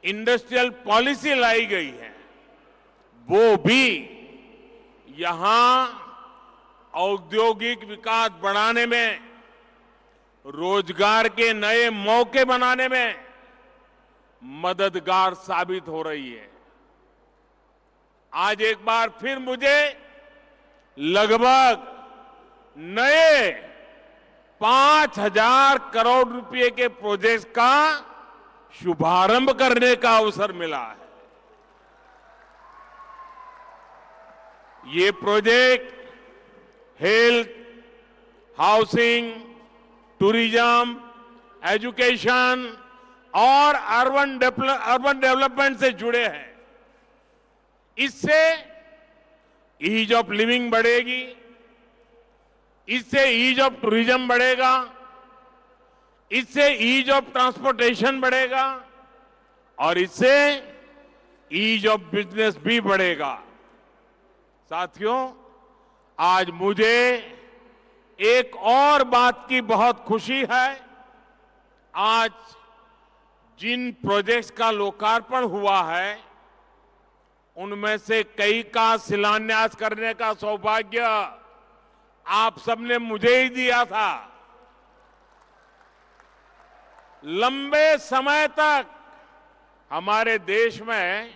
इंडस्ट्रियल पॉलिसी लाई गई है, वो भी यहां औद्योगिक विकास बढ़ाने में, रोजगार के नए मौके बनाने में मददगार साबित हो रही है। आज एक बार फिर मुझे लगभग नए 5,000 करोड़ रुपए के प्रोजेक्ट का शुभारंभ करने का अवसर मिला है। ये project health, housing, tourism, education और अर्बन डेवलपमेंट से जुड़े हैं। इससे ईज ऑफ लिविंग बढ़ेगी, इससे ईज ऑफ टूरिज्म बढ़ेगा, इससे ईज ऑफ ट्रांसपोर्टेशन बढ़ेगा और इससे ईज ऑफ बिजनेस भी बढ़ेगा। साथियों, आज मुझे एक और बात की बहुत खुशी है। आज जिन प्रोजेक्ट्स का लोकार्पण हुआ है, उनमें से कई का शिलान्यास करने का सौभाग्य आप सबने मुझे ही दिया था। लंबे समय तक हमारे देश में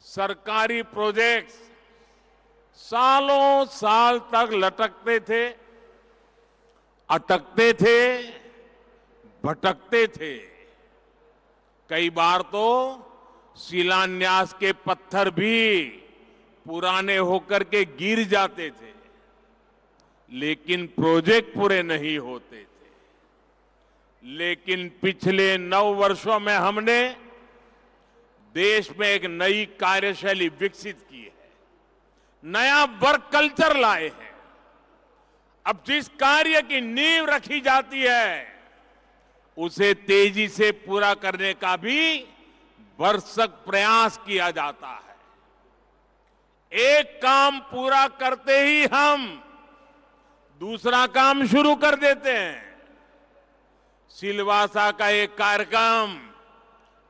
सरकारी प्रोजेक्ट्स सालों साल तक लटकते थे, अटकते थे, भटकते थे। कई बार तो शिलान्यास के पत्थर भी पुराने होकर के गिर जाते थे, लेकिन प्रोजेक्ट पूरे नहीं होते थे। लेकिन पिछले 9 वर्षों में हमने देश में एक नई कार्यशैली विकसित की है, नया वर्क कल्चर लाए हैं। अब जिस कार्य की नींव रखी जाती है उसे तेजी से पूरा करने का भी भरसक प्रयास किया जाता है। एक काम पूरा करते ही हम दूसरा काम शुरू कर देते हैं। सिलवासा का एक कार्यक्रम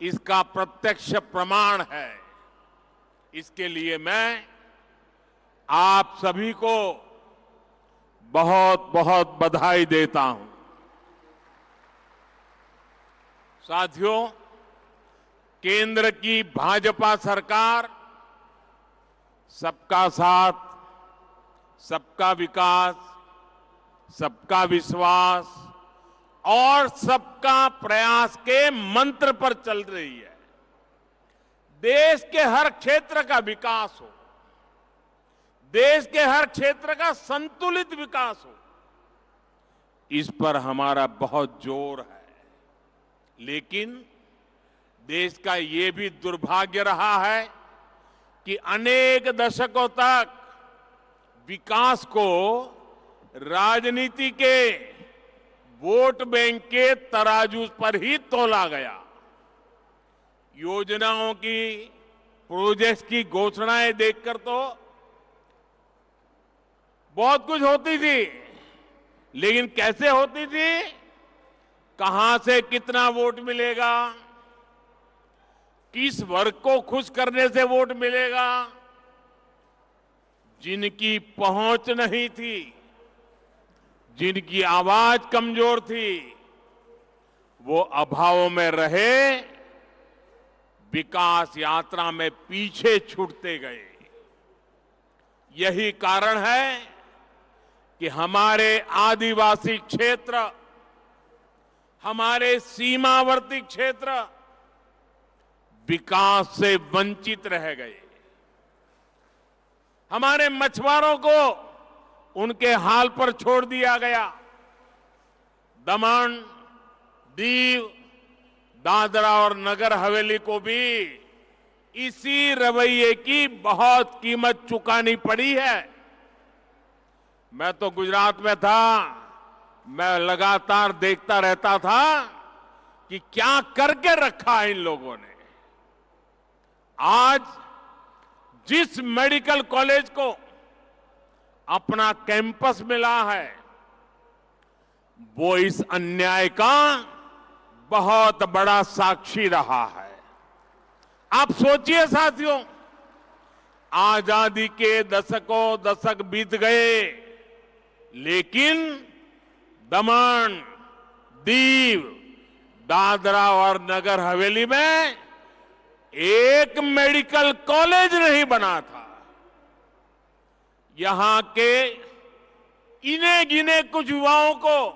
इसका प्रत्यक्ष प्रमाण है। इसके लिए मैं आप सभी को बहुत बहुत बधाई देता हूं। साथियों, केंद्र की भाजपा सरकार सबका साथ, सबका विकास, सबका विश्वास और सबका प्रयास के मंत्र पर चल रही है। देश के हर क्षेत्र का विकास हो, देश के हर क्षेत्र का संतुलित विकास हो, इस पर हमारा बहुत जोर है। लेकिन देश का ये भी दुर्भाग्य रहा है कि अनेक दशकों तक विकास को राजनीति के वोट बैंक के तराजू पर ही तोला गया। योजनाओं की, प्रोजेक्ट्स की घोषणाएं देखकर तो बहुत कुछ होती थी, लेकिन कैसे होती थी, कहां से कितना वोट मिलेगा, किस वर्ग को खुश करने से वोट मिलेगा, जिनकी पहुंच नहीं थी, जिनकी आवाज कमजोर थी, वो अभाव में रहे, विकास यात्रा में पीछे छूटते गए। यही कारण है कि हमारे आदिवासी क्षेत्र, हमारे सीमावर्ती क्षेत्र विकास से वंचित रह गए। हमारे मछुआरों को उनके हाल पर छोड़ दिया गया। दमन, दीव, दादरा और नगर हवेली को भी इसी रवैये की बहुत कीमत चुकानी पड़ी है। मैं तो गुजरात में था, मैं लगातार देखता रहता था कि क्या करके रखा है इन लोगों ने। आज जिस मेडिकल कॉलेज को अपना कैंपस मिला है, वो इस अन्याय का बहुत बड़ा साक्षी रहा है। आप सोचिए साथियों, आजादी के दशक बीत गए, लेकिन दमन, दीव, दादरा और नगर हवेली में एक मेडिकल कॉलेज नहीं बना था। यहां के इने गिने कुछ युवाओं को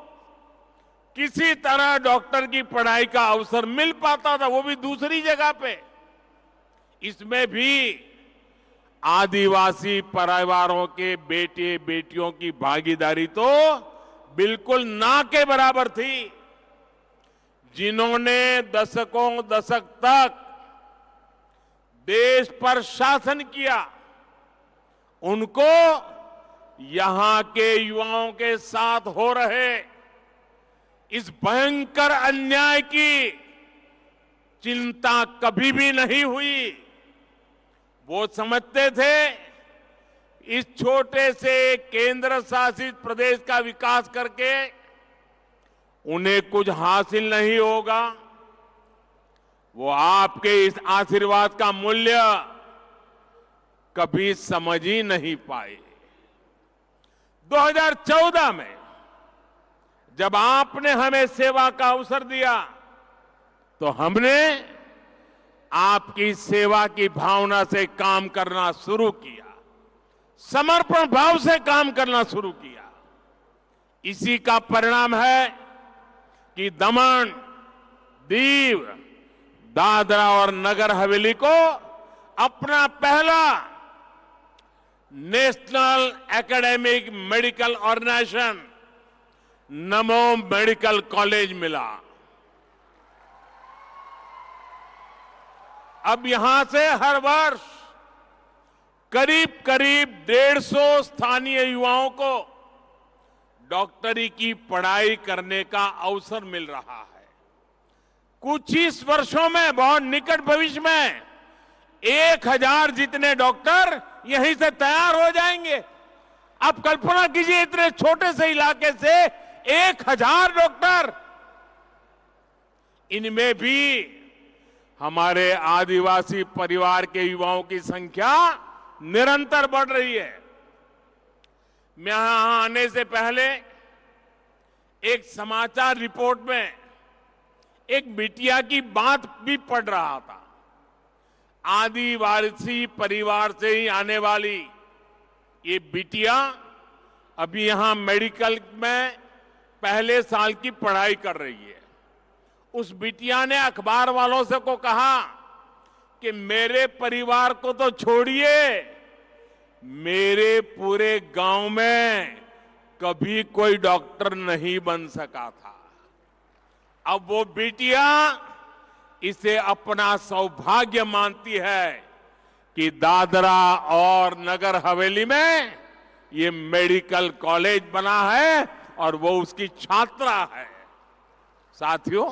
किसी तरह डॉक्टर की पढ़ाई का अवसर मिल पाता था, वो भी दूसरी जगह पे। इसमें भी आदिवासी परिवारों के बेटे बेटियों की भागीदारी तो बिल्कुल ना के बराबर थी। जिन्होंने दशक तक देश पर शासन किया, उनको यहां के युवाओं के साथ हो रहे इस भयंकर अन्याय की चिंता कभी भी नहीं हुई। वो समझते थे इस छोटे से केंद्र शासित प्रदेश का विकास करके उन्हें कुछ हासिल नहीं होगा। वो आपके इस आशीर्वाद का मूल्य कभी समझ ही नहीं पाए। 2014 में जब आपने हमें सेवा का अवसर दिया तो हमने आपकी सेवा की भावना से काम करना शुरू किया, समर्पण भाव से काम करना शुरू किया। इसी का परिणाम है कि दमन, दीव, दादरा और नगर हवेली को अपना पहला नेशनल एकेडमिक मेडिकल ऑर्गेनाइजेशन नमो मेडिकल कॉलेज मिला। अब यहां से हर वर्ष करीब करीब 150 स्थानीय युवाओं को डॉक्टरी की पढ़ाई करने का अवसर मिल रहा है। कुछ ही वर्षों में, बहुत निकट भविष्य में 1000 जितने डॉक्टर यहीं से तैयार हो जाएंगे। आप कल्पना कीजिए, इतने छोटे से इलाके से 1000 डॉक्टर। इनमें भी हमारे आदिवासी परिवार के युवाओं की संख्या निरंतर बढ़ रही है। मैं यहां आने से पहले एक समाचार रिपोर्ट में एक बिटिया की बात भी पढ़ रहा था। आदिवासी परिवार से ही आने वाली ये बिटिया अभी यहां मेडिकल में पहले साल की पढ़ाई कर रही है। उस बिटिया ने अखबार वालों से को कहा कि मेरे परिवार को तो छोड़िए, मेरे पूरे गांव में कभी कोई डॉक्टर नहीं बन सका था। अब वो बिटिया इसे अपना सौभाग्य मानती है कि दादरा और नगर हवेली में ये मेडिकल कॉलेज बना है और वो उसकी छात्रा है। साथियों,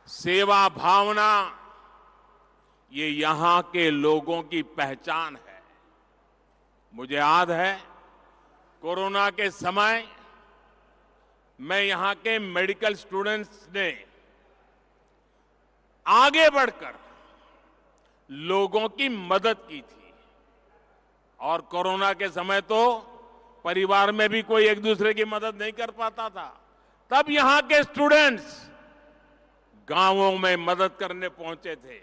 सेवा भावना ये यहां के लोगों की पहचान है। मुझे याद है, कोरोना के समय मैं यहां के मेडिकल स्टूडेंट्स ने आगे बढ़कर लोगों की मदद की थी। और कोरोना के समय तो परिवार में भी कोई एक दूसरे की मदद नहीं कर पाता था। तब यहां के स्टूडेंट्स गांवों में मदद करने पहुंचे थे।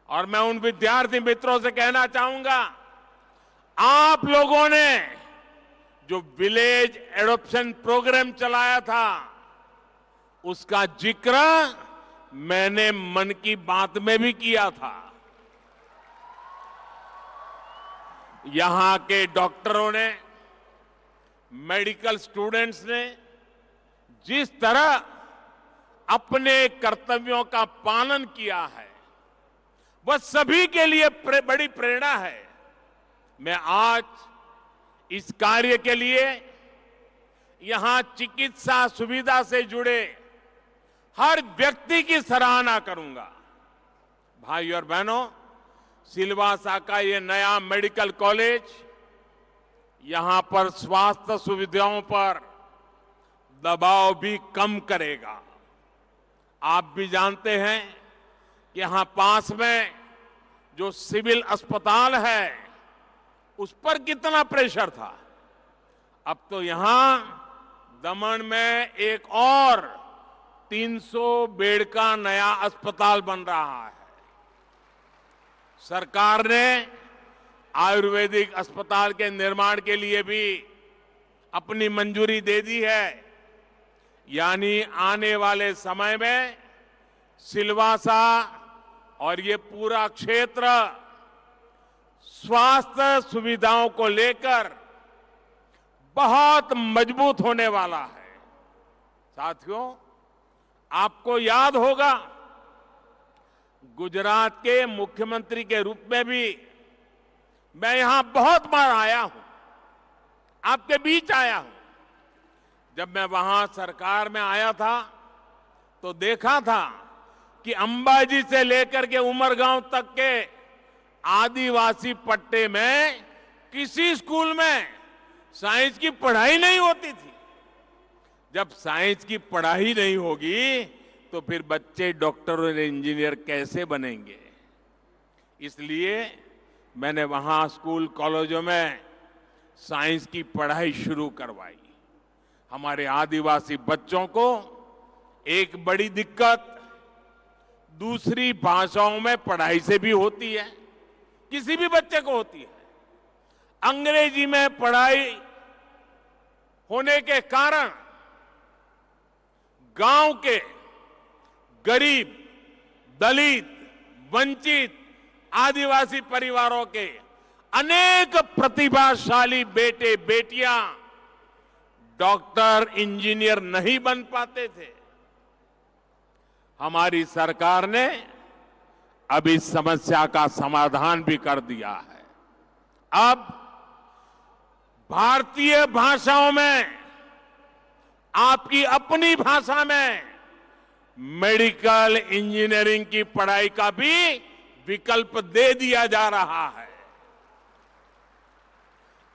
और मैं उन विद्यार्थी मित्रों से कहना चाहूंगा, आप लोगों ने जो विलेज एडॉप्शन प्रोग्राम चलाया था, उसका जिक्र मैंने मन की बात में भी किया था। यहां के डॉक्टरों ने, मेडिकल स्टूडेंट्स ने जिस तरह अपने कर्तव्यों का पालन किया है, वह सभी के लिए बड़ी प्रेरणा है। मैं आज इस कार्य के लिए यहां चिकित्सा सुविधा से जुड़े हर व्यक्ति की सराहना करूंगा। भाई और बहनों, सिलवासा का ये नया मेडिकल कॉलेज यहां पर स्वास्थ्य सुविधाओं पर दबाव भी कम करेगा। आप भी जानते हैं कि यहां पास में जो सिविल अस्पताल है, उस पर कितना प्रेशर था। अब तो यहां दमन में एक और 300 बेड का नया अस्पताल बन रहा है। सरकार ने आयुर्वेदिक अस्पताल के निर्माण के लिए भी अपनी मंजूरी दे दी है। यानी आने वाले समय में सिलवासा और ये पूरा क्षेत्र स्वास्थ्य सुविधाओं को लेकर बहुत मजबूत होने वाला है। साथियों, आपको याद होगा, गुजरात के मुख्यमंत्री के रूप में भी मैं यहां बहुत बार आया हूं, आपके बीच आया हूं। जब मैं वहां सरकार में आया था तो देखा था कि अंबाजी से लेकर के उमरगांव तक के आदिवासी पट्टे में किसी स्कूल में साइंस की पढ़ाई नहीं होती थी। जब साइंस की पढ़ाई नहीं होगी तो फिर बच्चे डॉक्टर और इंजीनियर कैसे बनेंगे? इसलिए मैंने वहां स्कूल कॉलेजों में साइंस की पढ़ाई शुरू करवाई। हमारे आदिवासी बच्चों को एक बड़ी दिक्कत दूसरी भाषाओं में पढ़ाई से भी होती है, किसी भी बच्चे को होती है। अंग्रेजी में पढ़ाई होने के कारण गांव के गरीब, दलित, वंचित, आदिवासी परिवारों के अनेक प्रतिभाशाली बेटे बेटियां डॉक्टर, इंजीनियर नहीं बन पाते थे। हमारी सरकार ने अब इस समस्या का समाधान भी कर दिया है। अब भारतीय भाषाओं में, आपकी अपनी भाषा में मेडिकल इंजीनियरिंग की पढ़ाई का भी विकल्प दे दिया जा रहा है।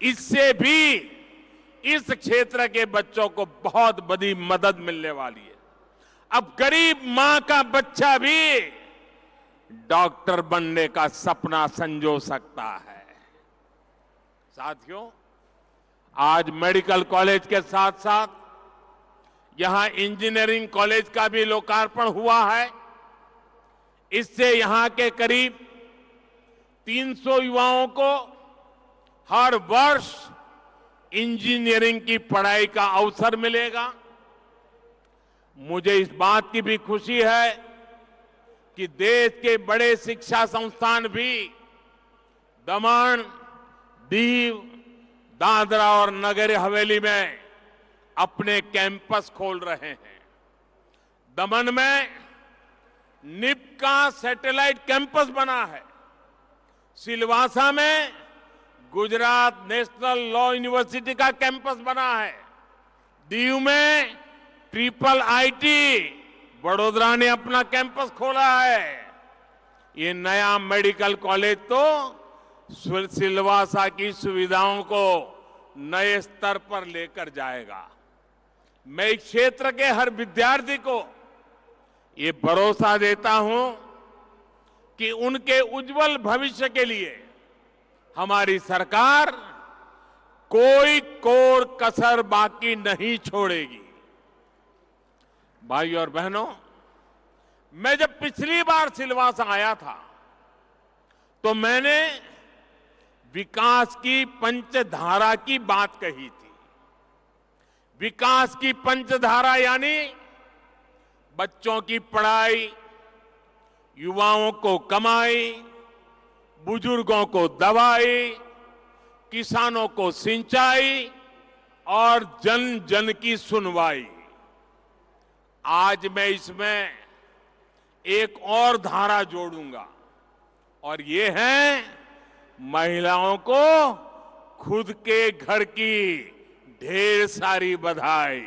इससे भी इस क्षेत्र के बच्चों को बहुत बड़ी मदद मिलने वाली है। अब गरीब मां का बच्चा भी डॉक्टर बनने का सपना संजो सकता है। साथियों, आज मेडिकल कॉलेज के साथ साथ यहां इंजीनियरिंग कॉलेज का भी लोकार्पण हुआ है। इससे यहां के करीब 300 युवाओं को हर वर्ष इंजीनियरिंग की पढ़ाई का अवसर मिलेगा। मुझे इस बात की भी खुशी है कि देश के बड़े शिक्षा संस्थान भी दमन, दीव, दादरा और नगर हवेली में अपने कैंपस खोल रहे हैं। दमन में निप का सैटेलाइट कैंपस बना है। सिलवासा में गुजरात नेशनल लॉ यूनिवर्सिटी का कैंपस बना है। दीव में ट्रिपल आईटी बड़ोदरा ने अपना कैंपस खोला है। ये नया मेडिकल कॉलेज तो सिलवासा की सुविधाओं को नए स्तर पर लेकर जाएगा। मैं इस क्षेत्र के हर विद्यार्थी को ये भरोसा देता हूं कि उनके उज्जवल भविष्य के लिए हमारी सरकार कोई कोर कसर बाकी नहीं छोड़ेगी। भाइयों और बहनों, मैं जब पिछली बार सिलवासा आया था तो मैंने विकास की पंचधारा की बात कही थी। विकास की पंचधारा यानी बच्चों की पढ़ाई, युवाओं को कमाई, बुजुर्गों को दवाई, किसानों को सिंचाई और जन जन की सुनवाई। आज मैं इसमें एक और धारा जोड़ूंगा और ये है महिलाओं को खुद के घर की ढेर सारी बधाई।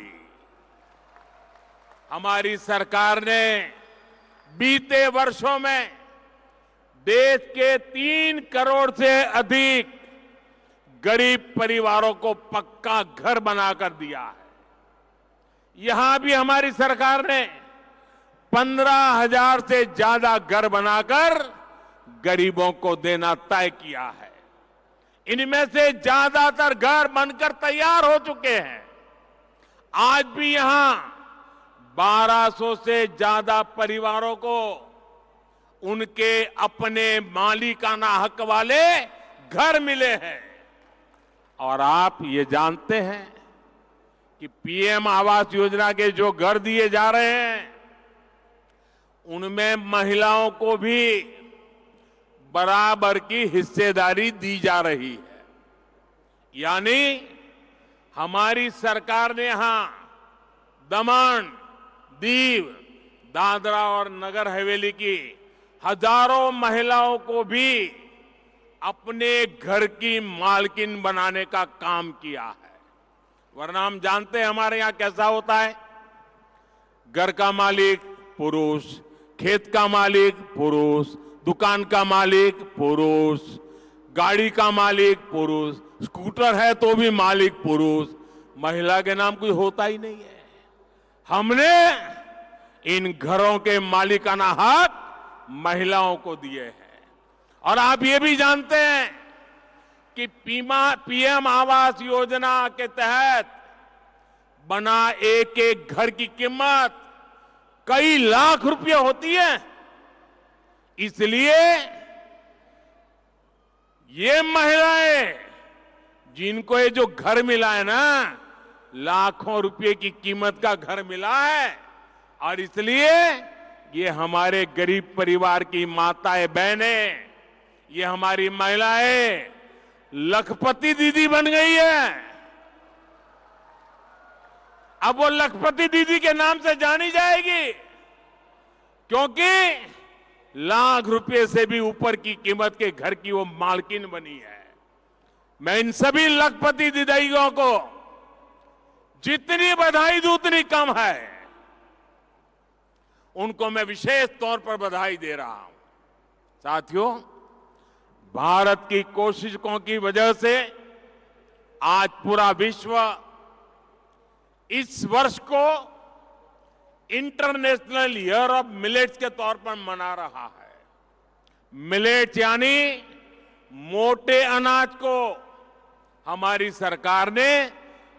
हमारी सरकार ने बीते वर्षों में देश के 3 करोड़ से अधिक गरीब परिवारों को पक्का घर बनाकर दिया है। यहां भी हमारी सरकार ने 15,000 से ज्यादा घर बनाकर गरीबों को देना तय किया है। इनमें से ज्यादातर घर बनकर तैयार हो चुके हैं। आज भी यहां 1200 से ज्यादा परिवारों को उनके अपने मालिकाना हक वाले घर मिले हैं। और आप ये जानते हैं कि पीएम आवास योजना के जो घर दिए जा रहे हैं उनमें महिलाओं को भी बराबर की हिस्सेदारी दी जा रही है। यानी हमारी सरकार ने यहां दमन, दीव, दादरा और नगर हवेली की हजारों महिलाओं को भी अपने घर की मालकिन बनाने का काम किया है। वरना हम जानते हैं हमारे यहां कैसा होता है, घर का मालिक पुरुष, खेत का मालिक पुरुष, दुकान का मालिक पुरुष, गाड़ी का मालिक पुरुष, स्कूटर है तो भी मालिक पुरुष, महिला के नाम कोई होता ही नहीं है। हमने इन घरों के मालिकाना हक महिलाओं को दिए हैं और आप ये भी जानते हैं कि पीएम आवास योजना के तहत बना एक एक घर की कीमत कई लाख रुपए होती है। इसलिए ये महिलाएं जिनको ये जो घर मिला है ना, लाखों रुपए की कीमत का घर मिला है, और इसलिए ये हमारे गरीब परिवार की माताएं बहनें, ये हमारी महिलाएं लखपति दीदी बन गई है। अब वो लखपति दीदी के नाम से जानी जाएगी, क्योंकि लाख रुपए से भी ऊपर की कीमत के घर की वो मालकिन बनी है। मैं इन सभी लखपति दीदियों को जितनी बधाई दूं उतनी कम है। उनको मैं विशेष तौर पर बधाई दे रहा हूं। साथियों, भारत की कोशिशों की वजह से आज पूरा विश्व इस वर्ष को इंटरनेशनल ईयर ऑफ मिलेट्स के तौर पर मना रहा है। मिलेट्स यानी मोटे अनाज को हमारी सरकार ने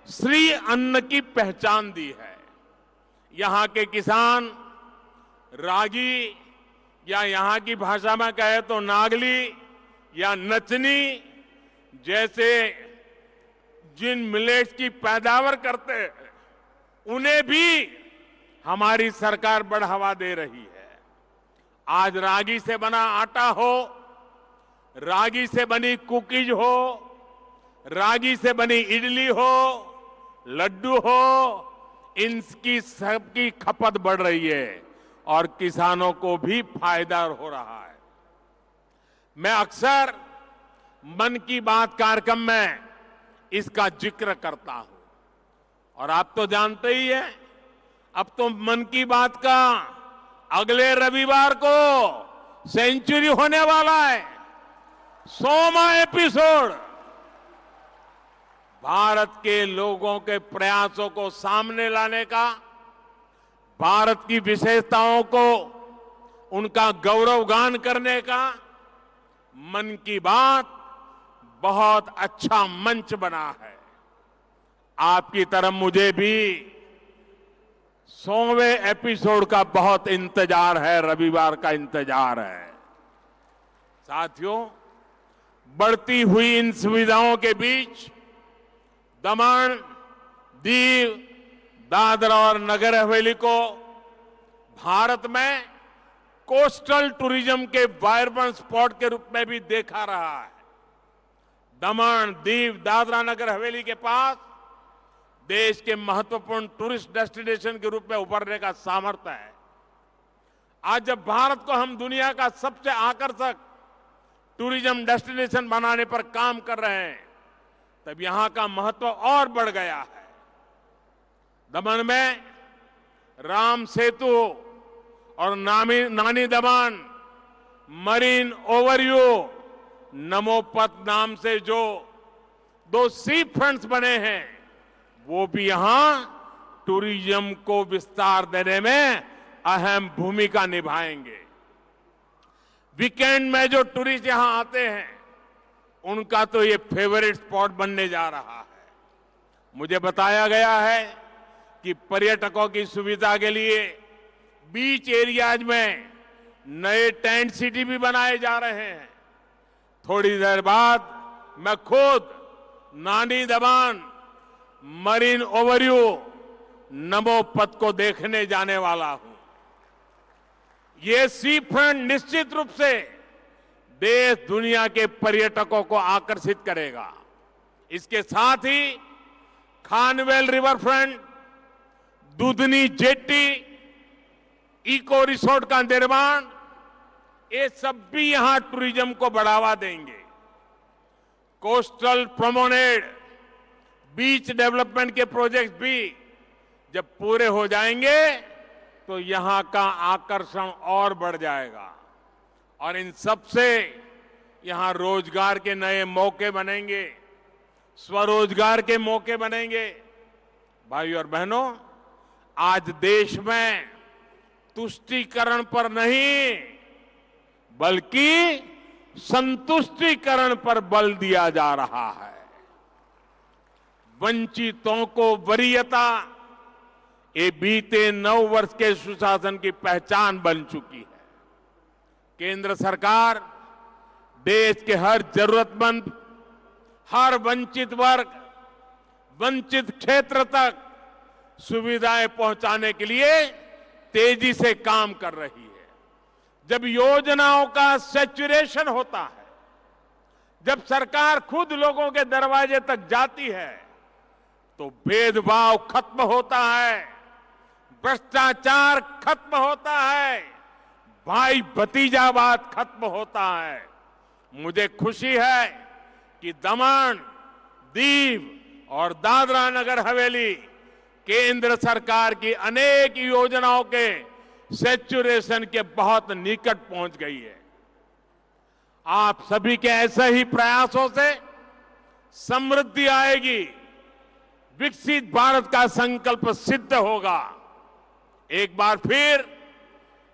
श्री अन्न की पहचान दी है। यहां के किसान रागी, या यहां की भाषा में कहे तो नागली या नचनी जैसे जिन मिलेट्स की पैदावार करते हैं, उन्हें भी हमारी सरकार बढ़ावा दे रही है। आज रागी से बना आटा हो, रागी से बनी कुकीज हो, रागी से बनी इडली हो, लड्डू हो, इनकी सबकी खपत बढ़ रही है और किसानों को भी फायदा हो रहा है। मैं अक्सर मन की बात कार्यक्रम में इसका जिक्र करता हूं, और आप तो जानते ही हैं, अब तो मन की बात का अगले रविवार को सेंचुरी होने वाला है, 100वां एपिसोड। भारत के लोगों के प्रयासों को सामने लाने का, भारत की विशेषताओं को उनका गौरवगान करने का मन की बात बहुत अच्छा मंच बना है। आपकी तरफ मुझे भी 100वें एपिसोड का बहुत इंतजार है, रविवार का इंतजार है। साथियों, बढ़ती हुई इन सुविधाओं के बीच दमन, दीव, दादरा और नगर हवेली को भारत में कोस्टल टूरिज्म के वाइब्रेंट स्पॉट के रूप में भी देखा रहा है। दमन, दीव, दादरा नगर हवेली के पास देश के महत्वपूर्ण टूरिस्ट डेस्टिनेशन के रूप में उभरने का सामर्थ्य है। आज जब भारत को हम दुनिया का सबसे आकर्षक टूरिज्म डेस्टिनेशन बनाने पर काम कर रहे हैं, तब यहां का महत्व और बढ़ गया है। दमन में राम सेतु और नानी दमन मरीन ओवरव्यू नमोपथ नाम से जो 2 सी फ्रंट्स बने हैं, वो भी यहां टूरिज्म को विस्तार देने में अहम भूमिका निभाएंगे। वीकेंड में जो टूरिस्ट यहां आते हैं, उनका तो ये फेवरेट स्पॉट बनने जा रहा है। मुझे बताया गया है कि पर्यटकों की सुविधा के लिए बीच एरियाज में नए टेंट सिटी भी बनाए जा रहे हैं। थोड़ी देर बाद मैं खुद नानी दमन मरीन ओवरव्यू नमोपथ को देखने जाने वाला हूं। ये सी फ्रंट निश्चित रूप से देश दुनिया के पर्यटकों को आकर्षित करेगा। इसके साथ ही Khanvel river front, Dudhani jetty, eco resort का निर्माण, ये सब भी यहां टूरिज्म को बढ़ावा देंगे। कोस्टल प्रोमेनेड, बीच डेवलपमेंट के प्रोजेक्ट भी जब पूरे हो जाएंगे तो यहां का आकर्षण और बढ़ जाएगा, और इन सब से यहां रोजगार के नए मौके बनेंगे, स्वरोजगार के मौके बनेंगे। भाइयों और बहनों, आज देश में तुष्टीकरण पर नहीं बल्कि संतुष्टिकरण पर बल दिया जा रहा है। वंचितों को वरीयता ये बीते 9 वर्ष के सुशासन की पहचान बन चुकी है। केंद्र सरकार देश के हर जरूरतमंद, हर वंचित वर्ग, वंचित क्षेत्र तक सुविधाएं पहुंचाने के लिए तेजी से काम कर रही है। जब योजनाओं का सैचुरेशन होता है, जब सरकार खुद लोगों के दरवाजे तक जाती है, तो भेदभाव खत्म होता है, भ्रष्टाचार खत्म होता है, भाई भतीजावाद खत्म होता है। मुझे खुशी है कि दमन, दीव और दादरा नगर हवेली केंद्र सरकार की अनेक योजनाओं के सैचुरेशन के बहुत निकट पहुंच गई है। आप सभी के ऐसे ही प्रयासों से समृद्धि आएगी, विकसित भारत का संकल्प सिद्ध होगा। एक बार फिर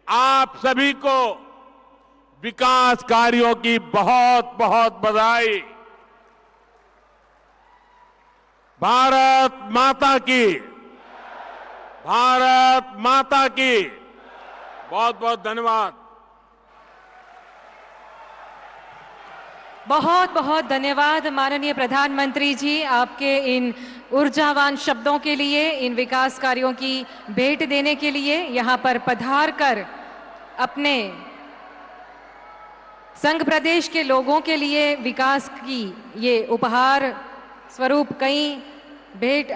आप सभी को विकास कार्यों की बहुत बहुत बधाई। भारत माता की, भारत माता की। बहुत बहुत धन्यवाद। बहुत बहुत धन्यवाद माननीय प्रधानमंत्री जी, आपके इन ऊर्जावान शब्दों के लिए, इन विकास कार्यों की भेंट देने के लिए। यहाँ पर पधार कर अपने संघ प्रदेश के लोगों के लिए विकास की ये उपहार स्वरूप कई भेंट